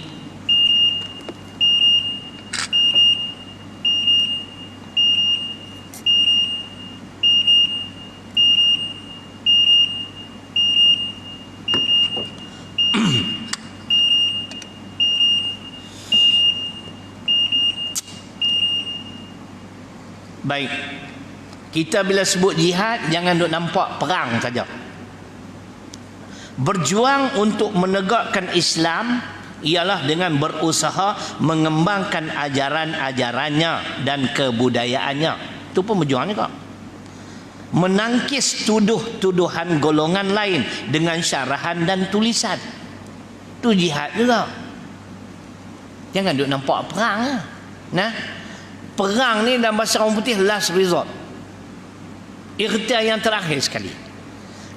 Baik. Kita bila sebut jihad, jangan duk nampak perang saja. Berjuang untuk menegakkan Islam ialah dengan berusaha mengembangkan ajaran-ajarannya dan kebudayaannya. Itu pun berjuang juga. Menangkis tuduh-tuduhan golongan lain dengan syarahan dan tulisan. Itu jihad juga. Jangan duk nampak perang. Nah, perang ni dalam bahasa orang putih last resort. Ikhtiar yang terakhir sekali.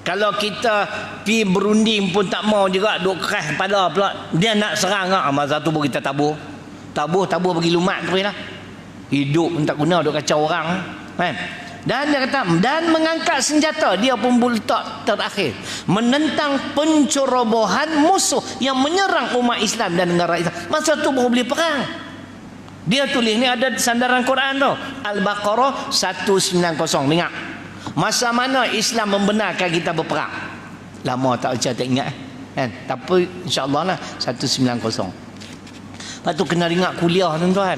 Kalau kita pi berunding pun tak mau juga, duk keras pada pula dia nak serang ah, masa tu pun kita tabur bagi lumat tu lah. Hidup pun tak guna, duk kacau orang kan. Dan dia kata, dan mengangkat senjata, dia pun letak terakhir, menentang pencerobohan musuh yang menyerang umat Islam dan negara Islam. Masa tu baru boleh perang. Dia tulis ni, ada sandaran Quran tu, Al-Baqarah 190. Ingat masa mana Islam membenarkan kita berperang? Lama tak baca, tak ingat kan? Tapi insya-Allah lah 190. Lepas tu kena ingat kuliah tuan-tuan.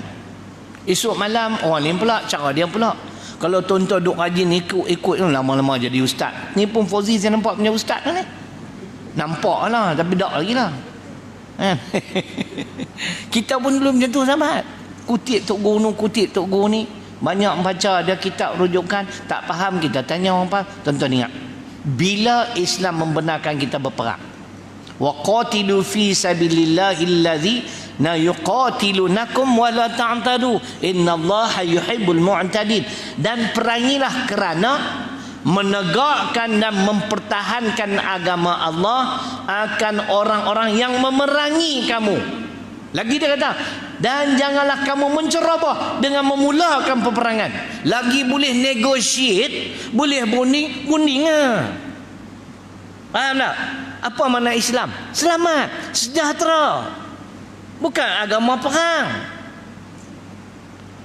Esok malam orang lain pula, cara dia pula. Kalau tuan-tuan duk rajin ikut lama-lama jadi ustaz. Ni pun Fauzi saya nampak punya ustaz kan ni. Nampak lah tapi tak lagi lah kan? Kita pun belum macam tu sahabat. Kutip Tok Guru ni banyak baca ada kitab rujukan, tak faham kita tanya orang apa. Tuan-tuan ingat, bila Islam membenarkan kita berperang, wa qatilu fi sabilillahi allazi na yuqatilunakum wa la ta'tadu innallaha yuhibbul mu'tadin, dan perangilah kerana menegakkan dan mempertahankan agama Allah akan orang-orang yang memerangi kamu. Lagi dia kata, dan janganlah kamu menceroboh dengan memulakan peperangan. Lagi boleh negotiate, boleh bunding lah. Faham tak? Apa makna Islam? Selamat, sejahtera, bukan agama perang.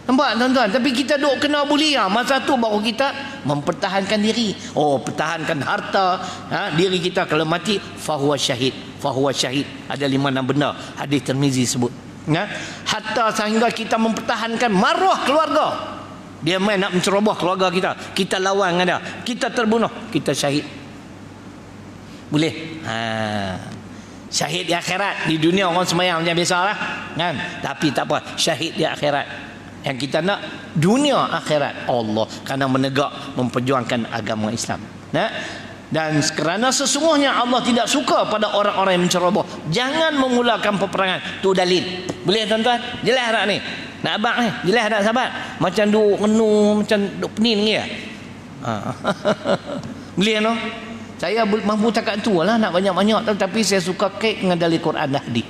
Nampak tuan-tuan? Tapi kita duk kena bully lah. Masa tu baru kita mempertahankan diri. Oh, pertahankan harta diri kita. Kalau mati, fahuwa syahid. Fahuwa syahid. Ada 5-6 benda hadis Tirmizi sebut. Hatta sehingga kita mempertahankan maruah keluarga. Dia main nak menceroboh keluarga kita, kita lawan dengan dia, kita terbunuh, kita syahid. Boleh? Syahid di akhirat. Di dunia orang semayang macam biasa lah kan? Tapi tak apa, syahid di akhirat. Yang kita nak dunia akhirat Allah, kerana menegak, memperjuangkan agama Islam. Dan kerana sesungguhnya Allah tidak suka pada orang-orang yang menceroboh. Jangan memulakan peperangan. Tu dalil. Boleh tuan-tuan? Jelas tak ni? Nak abang ni? Jelas tak sahabat? Macam duk menu, macam duk pening ni ya? Boleh no? Saya mampu cakap tu lah, nak banyak-banyak, tapi saya suka kait dengan dalil Quran dan hadis.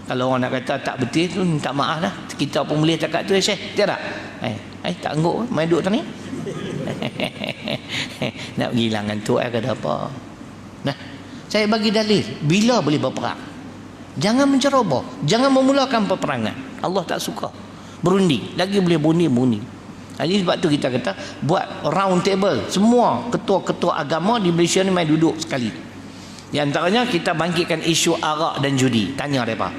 Kalau orang nak kata tak betul tu, minta maaf lah. Kita pun boleh cakap tu ya Syekh. Tidak tak? Tak angguk main duduk tadi. Nak pergi hilang ngantuk kata apa. Saya bagi dalil bila boleh berperang. Jangan menceroboh, jangan memulakan peperangan. Allah tak suka berunding. Lagi boleh bundi. Jadi sebab tu kita kata buat round table, semua ketua-ketua agama di Malaysia ni main duduk sekali. Di antaranya kita bangkitkan isu arak dan judi. Tanya mereka,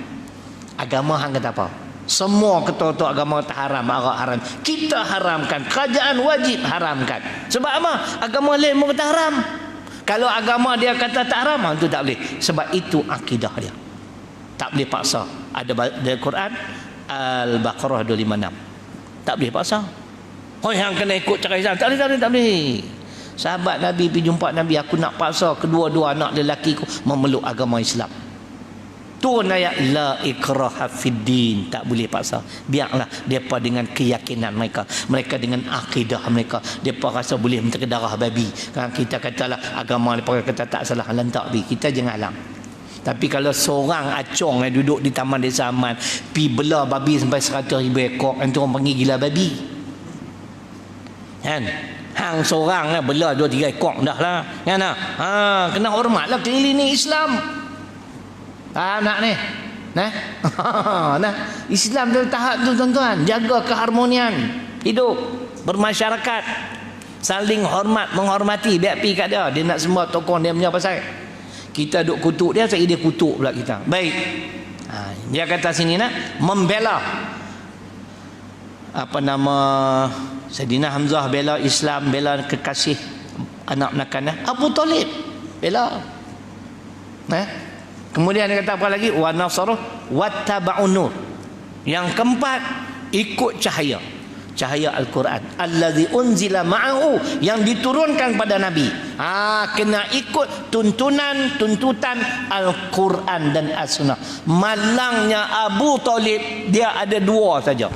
agama hang kata apa? Semua ketua-ketua agama kata haram, arak haram. Kita haramkan, kerajaan wajib haramkan. Sebab apa? Agama lain pun kata haram. Kalau agama dia kata tak haram, itu tak boleh. Sebab itu akidah dia, tak boleh paksa. Ada Quran Al-Baqarah 256, tak boleh paksa. Oh, yang kena ikut cara Islam, tak boleh. Sahabat Nabi pergi jumpa Nabi, aku nak paksa kedua-dua anak lelaki ku memeluk agama Islam. Turun ayat la ikraha fid din, tak boleh paksa. Biarlah depa dengan keyakinan mereka, mereka dengan akidah mereka. Depa rasa boleh menterik darah babi. Kan kita katalah agama depa kata tak salah, lantak bi. Kita jangan halang. Tapi kalau seorang acong yang duduk di Taman Desa Aman pi bela babi sampai 100,000 ekor, itu orang panggil gila babi. Kan? Hang seorang bela 2-3 ekor dah lah kan? Kena hormatlah keliling ni Islam. Nak ni Islam dari tahap tu tuan-tuan. Jaga keharmonian hidup bermasyarakat, saling hormat menghormati. Biar pi kat dia, dia nak sembah tokoh dia punya pasal kita duk kutuk dia, saya dia kutuk pula kita. Baik, dia kata sini nak membela Saidina Hamzah bela Islam, bela kekasih anak nakanah Abu Talib, bela. Kemudian dia kata apa lagi? Wa nasaruh wattaba'un nur. Yang keempat, ikut cahaya Al-Quran, allazi unzila ma'ahu, yang diturunkan pada Nabi. Kena ikut tuntutan Al-Quran dan As-Sunnah. Malangnya Abu Talib, dia ada dua saja.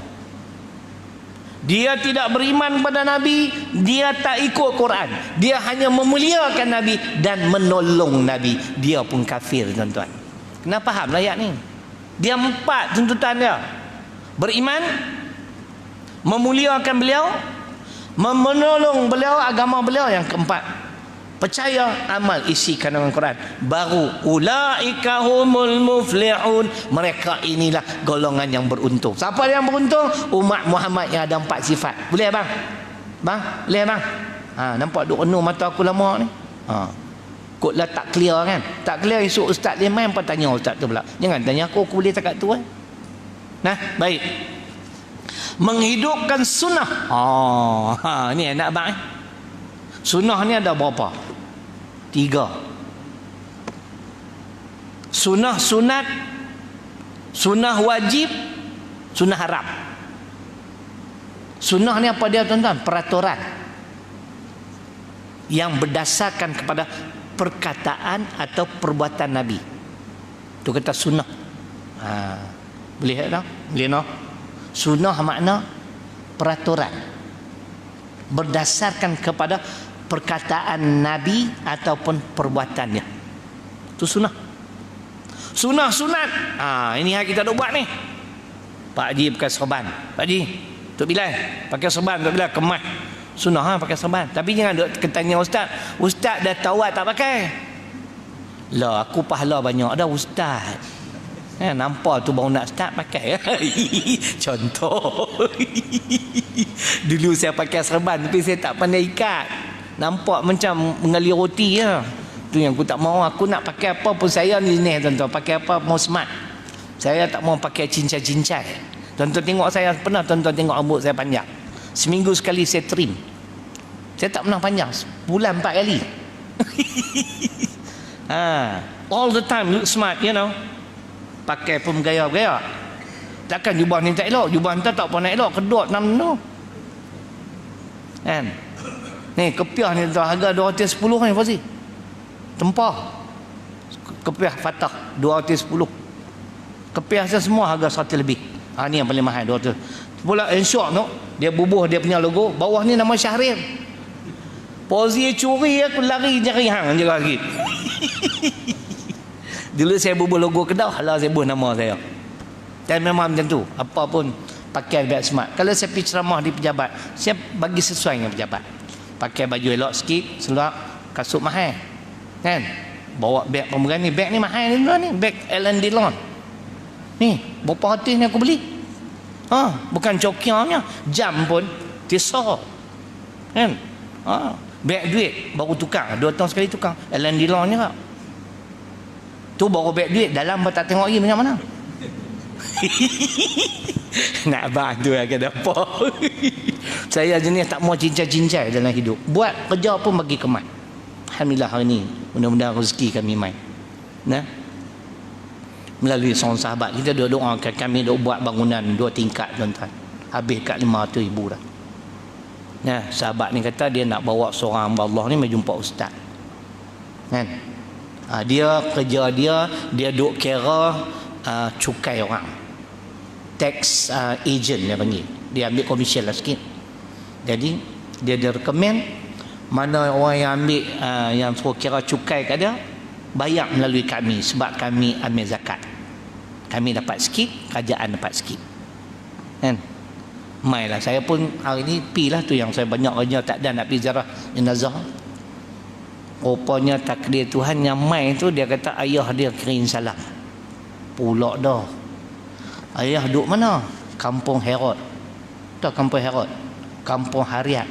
Dia tidak beriman pada Nabi, dia tak ikut Quran, dia hanya memuliakan Nabi dan menolong Nabi. Dia pun kafir, tuan-tuan. Kena faham ayat ni. Dia 4 tuntutan dia: beriman, memuliakan beliau, menolong beliau, agama beliau. Yang keempat, percaya, amal, isi kandungan Quran. Baru ulaika humul muflihun, mereka inilah golongan yang beruntung. Siapa yang beruntung? Umat Muhammad yang ada 4 sifat. Boleh bang? Boleh bang? Nampak duk penuh mata aku lama ni. Kotlah tak clear kan? Tak clear, esok ustaz dia main apa tanya ustaz tu pula. Jangan tanya aku boleh cakap tu baik. Menghidupkan sunnah. Ni enak bang. Sunnah ni ada berapa? 3. Sunnah sunat, sunnah wajib, sunnah haram. Sunnah ni apa dia, tuan-tuan? Peraturan yang berdasarkan kepada perkataan atau perbuatan Nabi. Itu kata sunnah. Boleh tak? Boleh no? Sunnah makna peraturan berdasarkan kepada perkataan Nabi ataupun perbuatannya. Itu sunnah. Sunnah sunat. Ini yang kita nak buat ni. Pak Haji pakai serban. Pak Haji, Tok Bilal pakai serban, Tok Bilal kemas. Sunnah pakai serban. Tapi jangan duk ketanya ustaz. Ustaz dah tawat tak pakai. Lah aku pahala banyak dah ustaz. Nampak tu baru nak start pakai. Contoh. Dulu saya pakai serban tapi saya tak pandai ikat. Nampak macam mengalir roti je. Tu yang aku tak mau. Aku nak pakai apa pun saya ni tuan-tuan. Pakai apa mau smart. Saya tak mau pakai cincai-cincai. Tuan-tuan tengok saya pernah, tuan-tuan tengok rambut saya panjang. Seminggu sekali saya trim. Saya tak pernah panjang. Bulan 4 kali. All the time look smart, you know. Pakai pun gaya-gaya. Takkan jubah ni tak elok. Jubah ni tak pun nak elok. Kedut 6 tu. Kan? Ni kepiah ni tu harga 210 ni Fazi. Tempah. Kepiah Fatah 210. Kepiah saya semua harga 100 lebih. Ni yang paling mahal 200. Pula Ensure tu, dia bubuh dia punya logo, bawah ni nama Syahrir. Pozi curi aku lari cari hang je lagi. Dulu saya bubuh logo Kedah, halah saya bubuh nama saya. Dan memang macam tu, apa pun pakai biar smart. Kalau saya pergi ceramah di pejabat, saya bagi sesuai dengan pejabat. Pakai baju elok sikit, seluar, kasut mahal. Kan? Bawa beg pemberani, beg ni mahal ni, beg Alain Delon. Ni, berapa ratus ni aku beli. Bukan cokianya, jam pun tisar. Kan? Beg duit baru tukar, 2 tahun sekali tukar. Alain Delon ni tak. Tu baru beg duit, dalam tak tengok lagi macam mana. Nak bantu agak apa. Saya jenis tak mau cincai-cincai dalam hidup. Buat kerja pun bagi kemat. Alhamdulillah hari ni mudah-mudahan rezeki kami mai. Melalui seorang sahabat kita doakan kami buat bangunan 2 tingkat tuan-tuan. Habis kat 500,000 dah. Sahabat ni kata dia nak bawa seorang hamba Allah ni mai jumpa ustaz. Kan? Dia kerja dia duk kira cukai orang. Tax agent dia panggil. Dia ambil komisen lah sikit. Jadi dia recommend mana orang yang ambil yang suruh kira cukai kat dia, bayar melalui kami sebab kami ambil zakat. Kami dapat sikit, kerajaan dapat sikit. Kan? Mailah saya pun hari ni pilah tu yang saya banyak kerja tak ada nak pergi ziarah jenazah. Rupanya takdir Tuhan yang mai tu dia kata ayah dia kirim salam. Pulak dah. Ayah duduk mana? Kampung Herod. Tahu Kampung Herod? Kampung Hariat.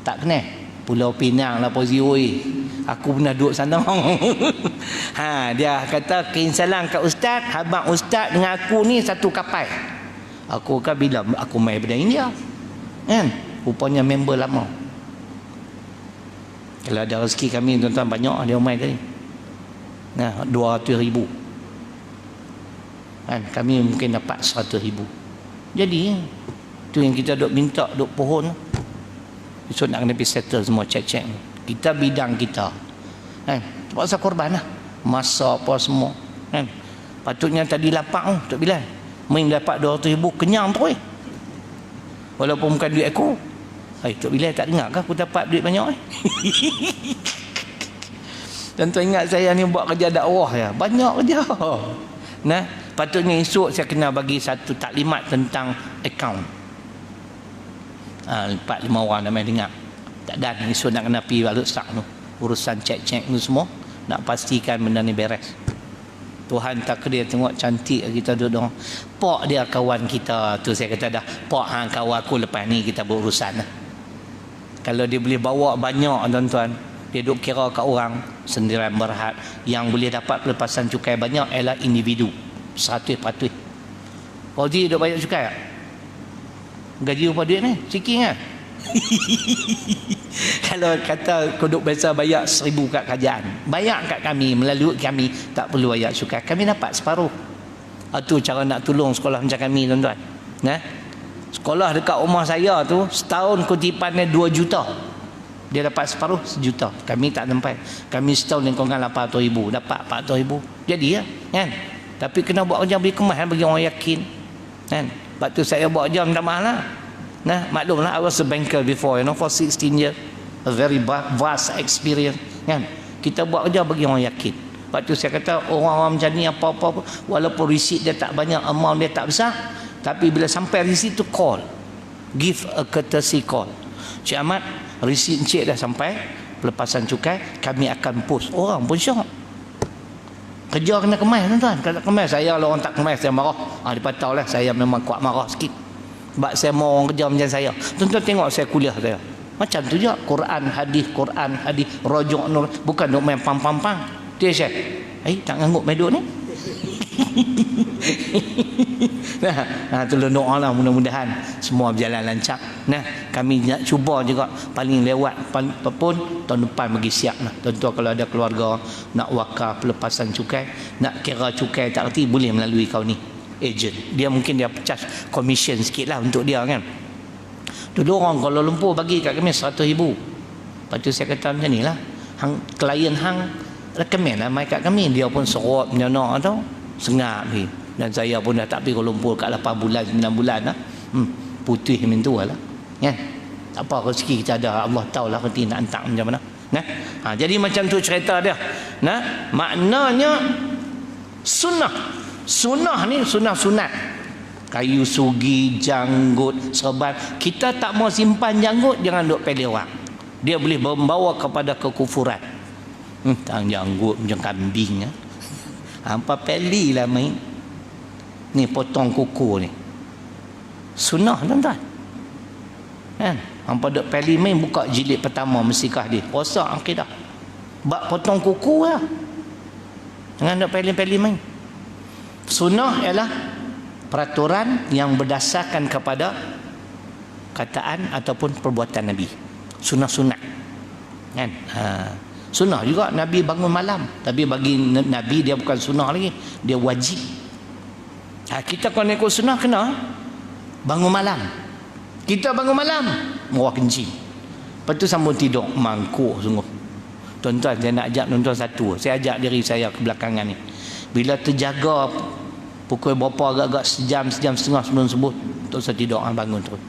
Tak kenal? Pulau Pinang lah Pozi oi. Aku pernah duduk sana. Dia kata kirim salam kat ustaz, abang ustaz dengan aku ni satu kapal. Aku kan bila aku mai daripada India. Kan? rupanya member lama. Kalau ada rezeki kami tuan-tuan banyak dia main tadi. Nah, 200,000. Kan kami mungkin dapat 100,000. Jadi tu yang kita duk minta duk pohon. Besok nak kena pergi settle semua cek-cek. Kita bidang kita. Kan? Terpaksa korban lah. Masa apa semua. Kan? Patutnya tadi lapak Tok Bilal. Main dapat 200,000 kenyang terus. Walaupun bukan duit aku. Tok Bilal tak dengar ke aku dapat duit banyak Tuan-tuan ingat saya ni buat kerja dakwah ya. Banyak kerja. Nah, patutnya esok saya kena bagi satu taklimat tentang akaun. 4-5 orang dah main dengar. Tak ada esok nak kena pergi balik sak tu. Urusan cek-cek tu semua. Nak pastikan benda ni beres. Tuhan takdir tengok cantik kita duduk. Pak dia kawan kita tu saya kata dah. Pak hang kawan aku lepas ni kita berurusan lah. Kalau dia boleh bawa banyak tuan-tuan. Dia duk kira kat orang sendirian berhad. Yang boleh dapat pelepasan cukai banyak ialah individu. 100%. Fauzi duk bayar cukai tak? Gaji apa duit ni? Sikit kan? Kalau kata kau duk biasa bayar 1,000 kat kerajaan, bayar kat kami, melalui kami, tak perlu bayar cukai, kami dapat separuh. Itu cara nak tolong sekolah macam kami tuan-tuan. Nah, sekolah dekat rumah saya tu setahun kutipannya 2 juta, dia dapat separuh 1 juta. Kami tak sampai, kami setahun lingkungan 800,000, dapat 400,000. Jadi ya kan, tapi kena buat kerja beri kemas bagi orang yakin kan. Sebab tu saya buat kerja minta mahal lah. Nah, maklumlah I was a banker before, for 16 years, a very vast experience kan. Kita buat kerja bagi orang yakin. Sebab tu saya kata orang-orang macam ni apa-apa, walaupun receipt dia tak banyak, amount dia tak besar, tapi bila sampai receipt tu call, give a courtesy call. Cik Ahmad, receipt encik dah sampai, pelepasan cukai, kami akan post. Orang pun syok. Kerja kena kemas tuan-tuan. Kalau kemas saya, kalau orang tak kemas saya marah. Dia patau lah, saya memang kuat marah sikit. Sebab saya mau orang kerja macam saya. Tuan-tuan tengok saya kuliah saya. Macam tu je. Quran, hadis, rojok nur. Bukan duk main pam-pam-pam. Dia Syekh. Tak ngangguk meduk ni. Tolong doa lah mudah-mudahan semua berjalan lancar. Nah, kami nak cuba juga paling lewat pun tahun depan bagi siap lah. Tuan-tuan kalau ada keluarga nak wakaf pelepasan cukai, nak kira cukai tak erti, boleh melalui kau ni agent. Dia mungkin dia charge commission sikit lah untuk dia kan. Dulu orang Kuala Lumpur bagi kat kami 100,000. Lepas tu saya kata macam ni lah, klien hang recommend lah mai kat kami. Dia pun serot menyana tau, sengap ni. Dan saya pun dah tak pergi Kuala Lumpur kat 8 bulan 9 bulan lah. Putih macam tu lah kan. Tak apa, rezeki kita ada, Allah tahulah kerti nak hantar macam mana. Nah, jadi macam tu cerita dia. Nah, maknanya sunnah ni sunnah sunat. Kayu sugi, janggut, serban. Kita tak mau simpan janggut, jangan duk pelih orang. Dia boleh membawa kepada kekufuran. Tang janggut macam kambing. Hampa pelih lah main. Ni potong kuku ni. Sunnah tuan-tuan. Kan? Hampa duk pelih main, buka jilid pertama mesti dia. Rosak akidah. Bak potong kuku lah. Jangan duk pelih-pelih main. Sunnah ialah peraturan yang berdasarkan kepada kataan ataupun perbuatan Nabi. Sunnah-sunnah kan. Sunnah juga Nabi bangun malam, tapi bagi Nabi dia bukan sunnah lagi, dia wajib. Kita kalau ikut sunnah kena bangun malam. Kita bangun malam muak kencing, lepas tu sambung tidur, mangkuk sungguh. Tuan-tuan, saya nak ajak tuan-tuan satu, saya ajak diri saya ke belakangan ni. Bila terjaga pukul berapa, agak-agak sejam setengah sebelum subuh, untuk saya tidur, bangun terus.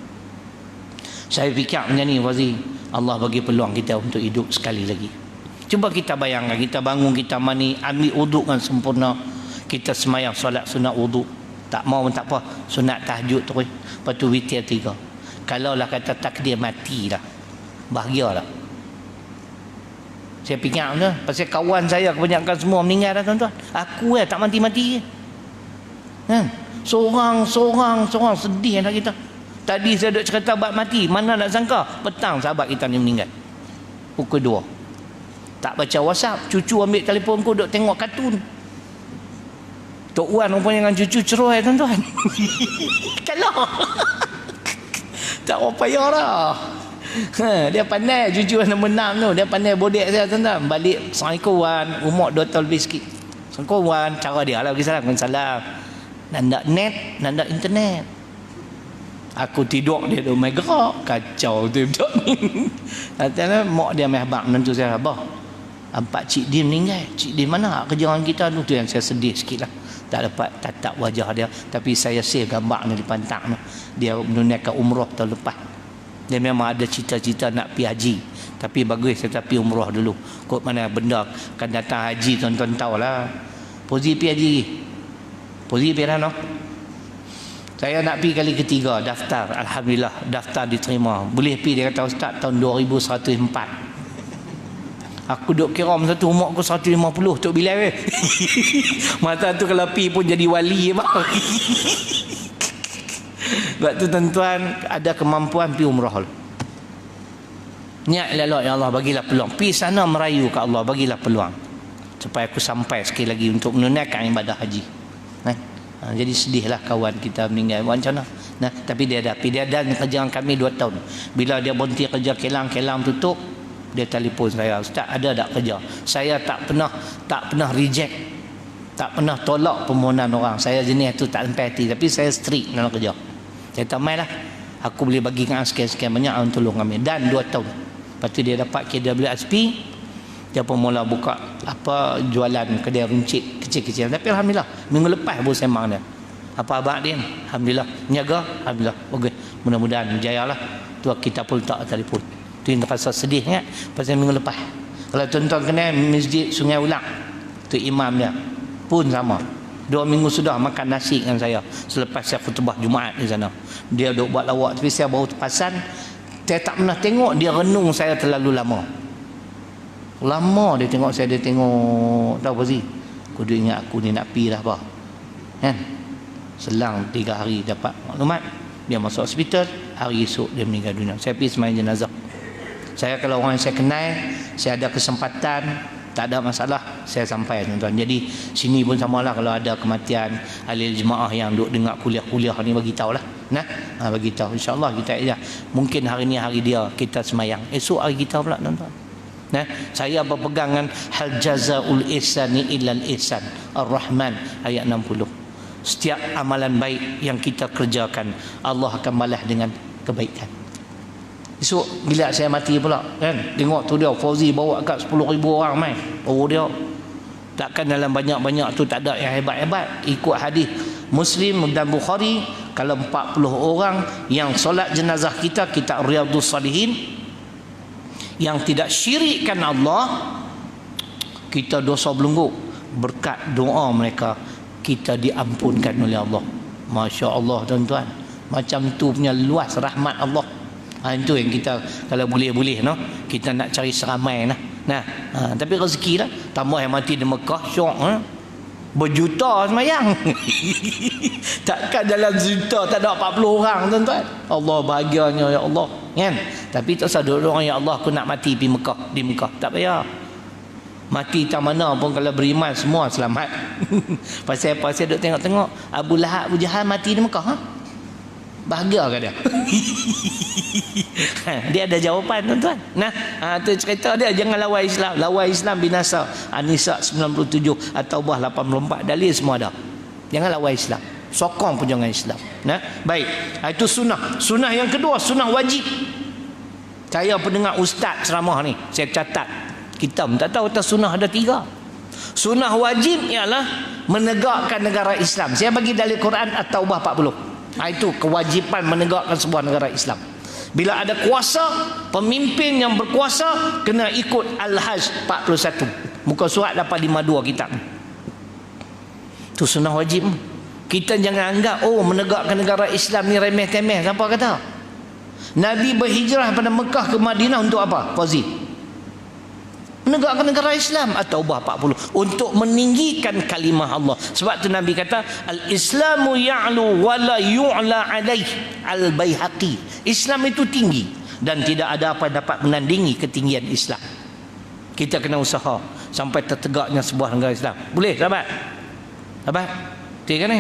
Saya fikir macam ni, Fazi, Allah bagi peluang kita untuk hidup sekali lagi. Cuba kita bayangkan, kita bangun, kita mandi, ambil wuduk dengan sempurna, kita semayang solat sunat wuduk, tak mau pun tak apa, sunat tahajud terus, lepas tu witir 3. Kalau lah kata takdir mati lah, bahagia lah. Saya fikir tu, pasal kawan saya kebanyakan semua meninggal dah tuan-tuan. Aku tak mati-mati. Seorang sedih lah kita. Tadi saya duk cerita bab mati, mana nak sangka petang sahabat kita ni meninggal pukul 2. Tak baca WhatsApp, cucu ambil telefon ku duk tengok kartun. Tok Wan rupanya dengan cucu cerai tuan-tuan. Kalau Tak apa payah dah. Dia pandai jujur nombor 6 tu. Dia pandai bodek saya tuan-tuan. Balik Assalamualaikum wan, umur 2 tahun lebih sikit. Assalamualaikum wan, cara dia lah bagi salam. Salam. Nandak net, nandak internet. Aku tidur dia tu main gerak. Kacau tu budak ni. Katanya mak dia main habaq menentu saya, abah, Pak Cik Din meninggal. Cik Din mana kerjaan kita tu? Tu yang saya sedih sikit lah. Tak dapat tatap wajah dia. Tapi saya save gambar ni di pantak tu. Dia menunaikan umrah tahun lepas. Dia memang ada cita-cita nak pergi haji. Tapi bagus saya pergi umrah dulu. Kok mana benda kan datang haji, tuan-tuan tahulah. Pozi pergi haji. Pozi pergi dah no? Saya nak pergi kali ketiga, daftar. Alhamdulillah, daftar diterima. Boleh pergi, dia kata Ustaz, tahun 2104. Aku duk kira masa tu umur aku 150 Tok Bilal. Masa tu kalau pergi pun jadi wali. Sebab tu tuan-tuan, ada kemampuan pergi umrah. Niat elok, ya Allah bagilah peluang. Pergi sana merayu ke Allah, bagilah peluang. Supaya aku sampai sekali lagi untuk menunaikan ibadah haji. Jadi sedihlah kawan kita meninggal. Macam mana? Nah, tapi dia ada kerjaan kami 2 tahun. Bila dia berhenti kerja kelang tutup, dia telefon saya, Ustaz ada tak kerja? Saya tak pernah reject, tak pernah tolak permohonan orang. Saya jenis tu tak sampai hati, tapi saya strict dalam kerja. Saya tak main lah, aku boleh bagi kan sekian-sekian banyak orang tolong kami. Dan 2 tahun. Lepas tu dia dapat KWSP. Dia pun mula buka jualan kedai runcit kecil-kecil. Tapi alhamdulillah minggu lepas baru sembang dia. Apa abang dia? Alhamdulillah niaga, alhamdulillah. Okey, mudah-mudahan berjaya lah. Tu kita pun tak telefon. Tu yang rasa sedih kan pasal minggu lepas. Kalau tuan-tuan kenal Masjid Sungai Ulang, tu imam dia pun sama. 2 minggu sudah makan nasi dengan saya selepas saya khutbah Jumaat di sana. Dia duk buat lawak, tapi saya baru terpasan. Saya tak pernah tengok dia renung saya terlalu lama. Lama dia tengok saya, dia tengok tahu apa sih? Aku dia ingat aku ni nak pergi dah apa. Kan? Selang 3 hari dapat maklumat, dia masuk hospital, hari esok dia meninggal dunia. Saya pergi sembahyang jenazah. Saya kalau orang yang saya kenal, saya ada kesempatan, tak ada masalah, saya sampai tuan-tuan. Jadi sini pun samalah, kalau ada kematian ahli jemaah yang duk dengar kuliah-kuliah ni, bagi tahulah. Bagi tahu, insya-Allah kita ya. Mungkin hari ni hari dia kita sembahyang, esok hari kita pula tuan-tuan. Saya berpegang dengan hal jazaul ihsani illal ihsan, Ar-Rahman ayat 60. Setiap amalan baik yang kita kerjakan, Allah akan balas dengan kebaikan. Esok bila saya mati pula kan, tengok tu dia Fauzi bawa kat 10,000 orang mai. Oh dia takkan dalam banyak-banyak tu tak ada yang hebat-hebat. Ikut hadis Muslim dan Bukhari, kalau 40 orang yang solat jenazah kita Riyadhus Salihin, yang tidak syirikkan Allah, kita dosa belenggu. Berkat doa mereka kita diampunkan oleh Allah. Masya Allah tuan-tuan, macam tu punya luas rahmat Allah. Itu yang kita kalau boleh no, kita nak cari seramai tapi rezeki lah. Tambah yang mati di Mekah syok berjuta semayang. Takkan dalam juta tak ada 40 orang tuan-tuan. Allah bahagianya ya Allah kan. Tapi tak usah doa ya Allah aku nak mati di Mekah, tak payah. Mati tak mana pun kalau beriman semua selamat. Pasal duk tengok Abu Lahab, Abu Jahal mati di Mekah. Bahagia ke dia? Dia ada jawapan tuan-tuan. Tu cerita dia, jangan lawan Islam. Lawan Islam binasa. An-Nisa 97, At-Taubah 84, dalil semua ada. Jangan lawan Islam. Sokong pun jangan Islam. Baik. Itu sunnah. Sunnah yang kedua, sunnah wajib. Saya pendengar ustaz ceramah ni, saya catat. Kita tak tahu atas sunnah ada 3. Sunnah wajib ialah menegakkan negara Islam. Saya bagi dalil Quran At-Taubah 40. Itu kewajipan menegakkan sebuah negara Islam. Bila ada kuasa, pemimpin yang berkuasa kena ikut Al-Hajj 41. Muka surat 852 kitab. Itu sunnah wajib. Kita jangan anggap menegakkan negara Islam ni remeh-temeh. Siapa kata? Nabi berhijrah pada Mekah ke Madinah untuk apa? Fauzi, menegakkan negara Islam. At-Taubah 40, untuk meninggikan kalimah Allah. Sebab tu Nabi kata al-Islamu ya'lu wa la yu'la alaih. Al-Baihaqi, Islam itu tinggi dan tidak ada apa yang dapat menandingi ketinggian Islam. Kita kena usaha sampai tertegaknya sebuah negara Islam. Boleh sahabat? Betul kan ni?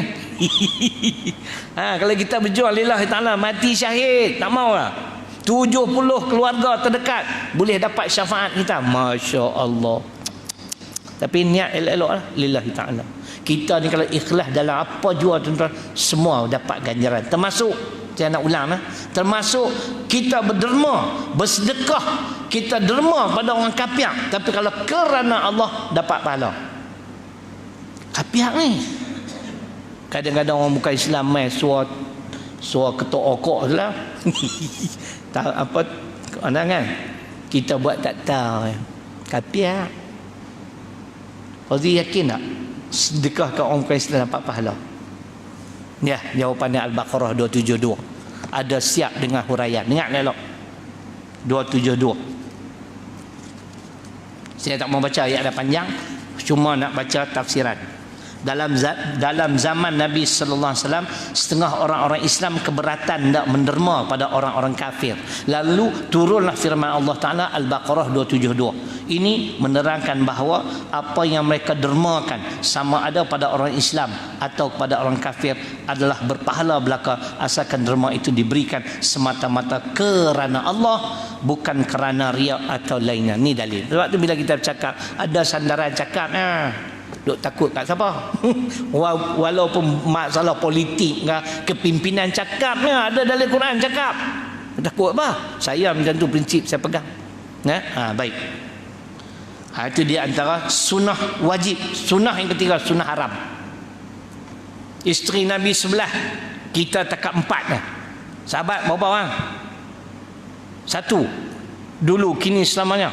Kalau kita berjuang lillahi ta'ala, mati syahid, tak mau lah. 70 keluarga terdekat boleh dapat syafaat kita. Masya Allah. Tapi niat elok-elok lah, lillahi ta'ala. Kita ni kalau ikhlas dalam apa jua tuan-tuan, semua dapat ganjaran. Termasuk, saya nak ulang lah, termasuk kita berderma, bersedekah, kita derma pada orang kafir, tapi kalau kerana Allah dapat pahala. Kafir ni kadang-kadang orang bukan Islam suara ketuk okok lah. Tahu apa kan? Kita buat tak tahu. Kafir. Fauzi yakin tak sedekah ke orang bukan Islam dapat pahala? Ya, jawapannya Al-Baqarah 272. Ada siap dengan huraian. Ingat elok. 272. Saya tak mau baca ayat dah panjang, cuma nak baca tafsiran. Dalam zaman Nabi sallallahu alaihi wasallam, setengah orang-orang Islam keberatan tak menderma pada orang-orang kafir. Lalu turunlah firman Allah Taala Al-Baqarah 272. Ini menerangkan bahawa apa yang mereka dermakan, sama ada pada orang Islam atau pada orang kafir, adalah berpahala belaka asalkan derma itu diberikan semata-mata kerana Allah, bukan kerana riak atau lainnya. Ni dalil. Sebab tu bila kita bercakap, ada sandaran cakap duk takut kat siapa? Walaupun masalah politik ke kepimpinan cakap ada dalil Quran cakap. Takut apa? Saya macam tu prinsip saya pegang. Baik. Itu dia antara sunnah wajib. Sunnah yang ketiga, sunnah haram. Isteri Nabi sebelah, kita takat 4 dah. Sahabat berapa orang? 1. Dulu, kini, selamanya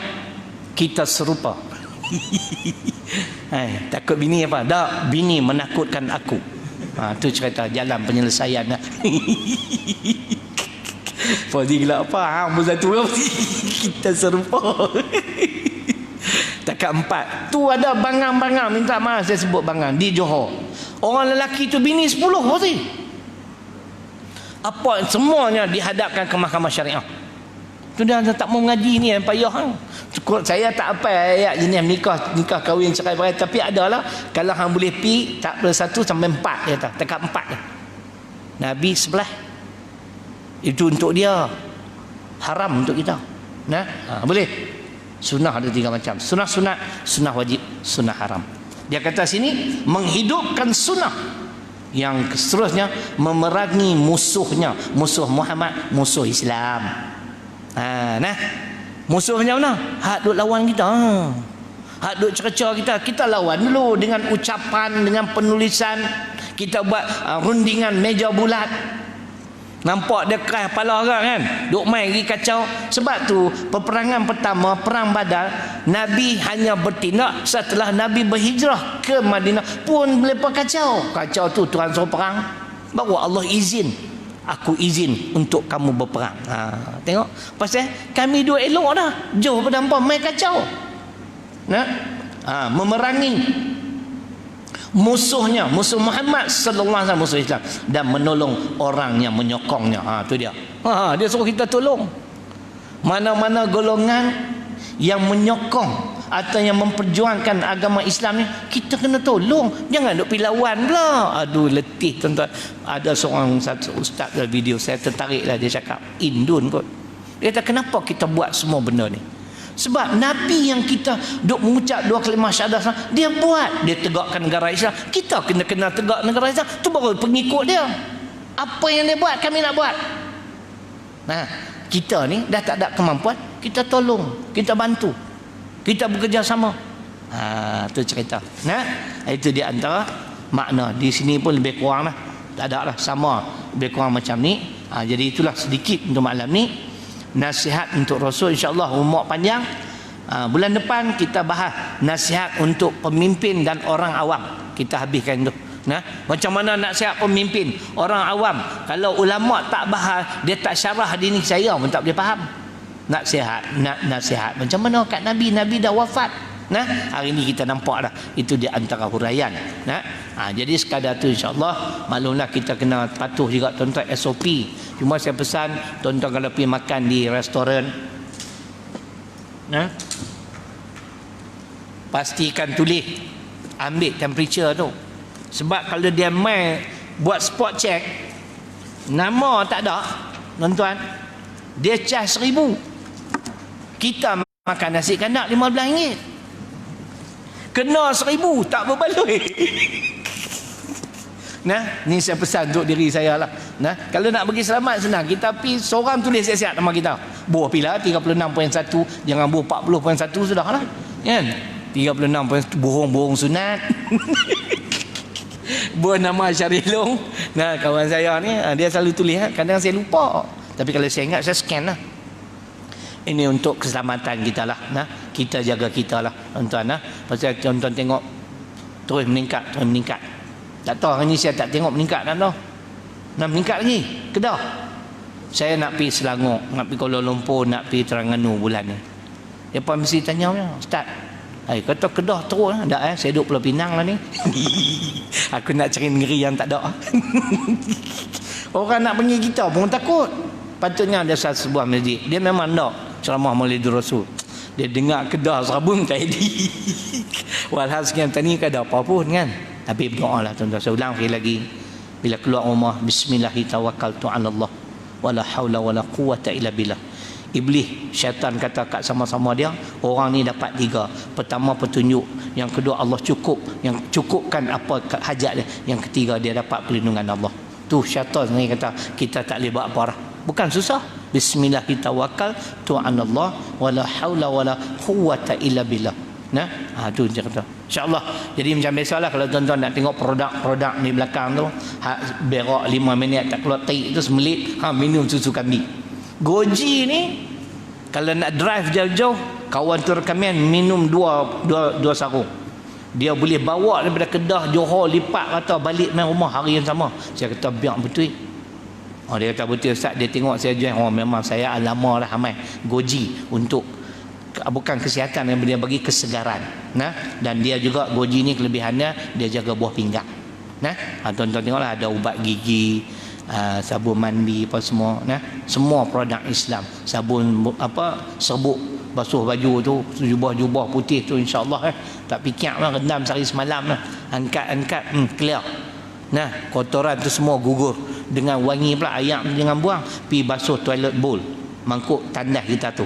kita serupa. Takut bini apa? Tak, bini menakutkan aku. Tu cerita jalan penyelesaian. Fauzi gelap apa? Bersatu kita serupa. Takat 4. Tu ada bangang-bangang, minta maaf saya sebut bangang, di Johor. Orang lelaki tu bini 10 Fauzi. Apa semuanya dihadapkan ke mahkamah syariah. Tu dia tak mau mengaji ni yang payah. Saya tak apa ayat jenis nikah kahwin cerai berai, tapi adalah kalau hang boleh pi tak pada 1 sampai 4 dia tak dekat 4 dia. Nabi sebelah itu untuk dia, haram untuk kita. Boleh. Sunnah ada 3 macam. Sunnah sunat, sunnah wajib, sunnah haram. Dia kata sini menghidupkan sunnah. Yang seterusnya memerangi musuhnya, musuh Muhammad, musuh Islam. Musuhnya mana? Hak duk lawan kita. Hak duk cerca kita. Kita lawan dulu dengan ucapan, dengan penulisan. Kita buat rundingan meja bulat. Nampak dia keras kepala orang kan? Duk main pergi kacau. Sebab tu peperangan pertama, perang Badar, Nabi hanya bertindak setelah Nabi berhijrah ke Madinah pun melepas kacau. Kacau tu Tuhan suruh perang. Baru Allah izin. Aku izin untuk kamu berperang. Tengok, pasal kami dua elok dah, jauh pada hampa main kacau. Memerangi musuhnya, musuh Muhammad sallallahu alaihi wasallam, musuh Islam, dan menolong orang yang menyokongnya. Tu dia. Dia suruh kita tolong. Mana-mana golongan yang menyokong atau yang memperjuangkan agama Islam ni, kita kena tolong. Jangan duk pergi lawan pula. Aduh, letih tuan-tuan. Ada satu ustaz dalam video saya tertariklah, dia cakap Indun kot. Dia kata kenapa kita buat semua benda ni? Sebab Nabi yang kita duk mengucap 2 kalimah syahadah, dia buat, dia tegakkan negara Islam. Kita kena tegak negara Islam. Tu baru pengikut dia. Apa yang dia buat kami nak buat. Kita ni dah tak ada kemampuan, kita tolong, kita bantu, kita bekerjasama. Tu cerita. Itu di antara makna. Di sini pun lebih kurang lah, tak ada lah, sama lebih kurang macam ni. Jadi itulah sedikit untuk malam ni, nasihat untuk Rasul. InsyaAllah umur panjang. Bulan depan kita bahas nasihat untuk pemimpin dan orang awam. Kita habiskan tu. Macam mana nasihat pemimpin orang awam. Kalau ulama tak bahas, dia tak syarah hadis ni, saya pun tak boleh faham. Nasihat macam mana kat Nabi dah wafat. Hari ni kita nampak dah, itu di antara huraian. Jadi sekadar tu insya-Allah, maklumlah kita kena patuh juga tuan-tuan SOP. Cuma saya pesan tuan-tuan kalau pergi makan di restoran, pastikan tulis, ambil temperature tu. Sebab kalau dia main buat spot check, nama tak ada, tuan-tuan, dia cas 1,000. Kita makan nasi kandak RM15. Kena 1,000 tak berbaloi. Nah, ni saya pesan untuk diri saya lah. Nah, kalau nak bagi selamat senang. Kita pergi seorang tulis siap-siap nama kita. Buah pila 36.1, jangan buah 40.1 sudah lah. Kan? 36.1 bohong-bohong sunat. Buah nama Syarilong. Nah, kawan saya ni dia selalu tulis, kadang saya lupa. Tapi kalau saya ingat saya scan lah. Ini untuk keselamatan kita lah. Nah, kita jaga kita lah, tuan-tuan. Nah, pasal tuan-tuan tengok terus meningkat, terus meningkat. Tak tahu hari ni saya tak tengok meningkat tak tahu. Nak meningkat lagi. Kedah. Saya nak pergi Selangor, nak pergi Kuala Lumpur, nak pergi Terengganu bulan ni. Dia pun mesti tanya, Ustaz, kata Kedah terus. Tak saya duduk Pulau Pinang lah ni. Aku nak cari negeri yang tak ada. Orang nak pergi kita pun takut. Patutnya ada satu sebuah masjid. Dia memang tak ceramah Maulid Rasul. Dia dengar Kedah Serabun tak edit. Walhal sekian tadi tak ada apa pun kan. Tapi berdoa lah tuan-tuan. Saya ulang sekali lagi. Bila keluar rumah, Bismillahirrahmanirrahim. Wala hawla wala quwata illa billah. Iblis, syaitan kata kat sama-sama dia, orang ni dapat 3. Pertama petunjuk, yang kedua Allah cukup, yang cukupkan apa hajat dia, yang ketiga dia dapat perlindungan Allah. Tu syaitan ni kata kita tak boleh buat apa dah. Bukan susah. Bismillahirrahmanirrahim. Wala hawla wala quwata illa billah. Nah, tu dia kata. InsyaAllah. Jadi macam biasalah kalau tuan-tuan nak tengok produk-produk di belakang tu, berak 5 minit tak keluar taik tu semelit, minum susu kambing. Goji ni kalau nak drive jauh-jauh, kawan tu rekaman minum dua sarung. Dia boleh bawa daripada Kedah, Johor, lipat kata balik main rumah hari yang sama. Saya kata biar betul. Dia kata betul Ustaz, dia tengok saya join. Memang saya lama dah amai goji untuk bukan kesihatan, yang dia bagi kesegaran. Nah, dan dia juga goji ni kelebihannya dia jaga buah pinggang. Nah, tuan-tuan tengoklah ada ubat gigi, sabun mandi apa semua. Nah, semua produk Islam. Sabun serbuk basuh baju tu, jubah-jubah putih tu insya-Allah tak pikir lah, rendam sehari semalam lah. Angkat clear. Nah, kotoran tu semua gugur dengan wangi pula. Ayak jangan buang, pi basuh toilet bowl, mangkuk tandas kita tu.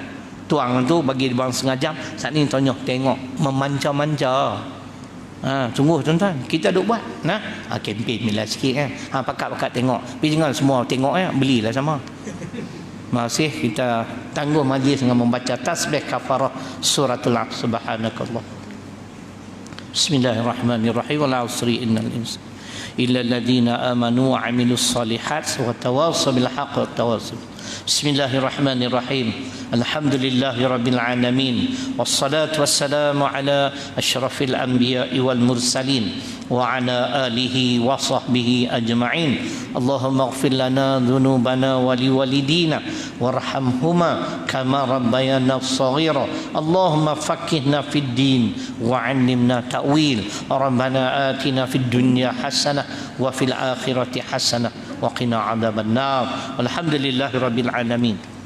Tuang tu bagi bang setengah jam. Saat ni tanya tengok memanca-manca. Sungguh tuan-tuan, kita duk buat. Nah, kempen bila sikit kan. Pakat-pakat tengok. Tapi jangan semua tengok belilah sama. Masih kita tangguh majlis dengan membaca tasbih kafarah suratul Asr. Subhanakallah. Bismillahirrahmanirrahim. Wal 'asri innal insana illa alladhina amanu wa 'amilus solihat wa tawassaw bil haqqi wa tawassaw. Bismillahirrahmanirrahim. Alhamdulillahi rabbil alamin. Wassalatu wassalamu ala asyrafil anbiya'i wal mursalin wa ala alihi wa sahbihi ajma'in. Allahumma ighfir lana dhunubana wa liwalidina warhamhuma kama rabbayana shaghira. Allahumma faqqihna fid din wa 'allimna ta'wil. Rabbana atina fid dunya hasanah wa fil akhirati hasanah wa qina 'adzaban nar. Alhamdulillahi rabbil alamin.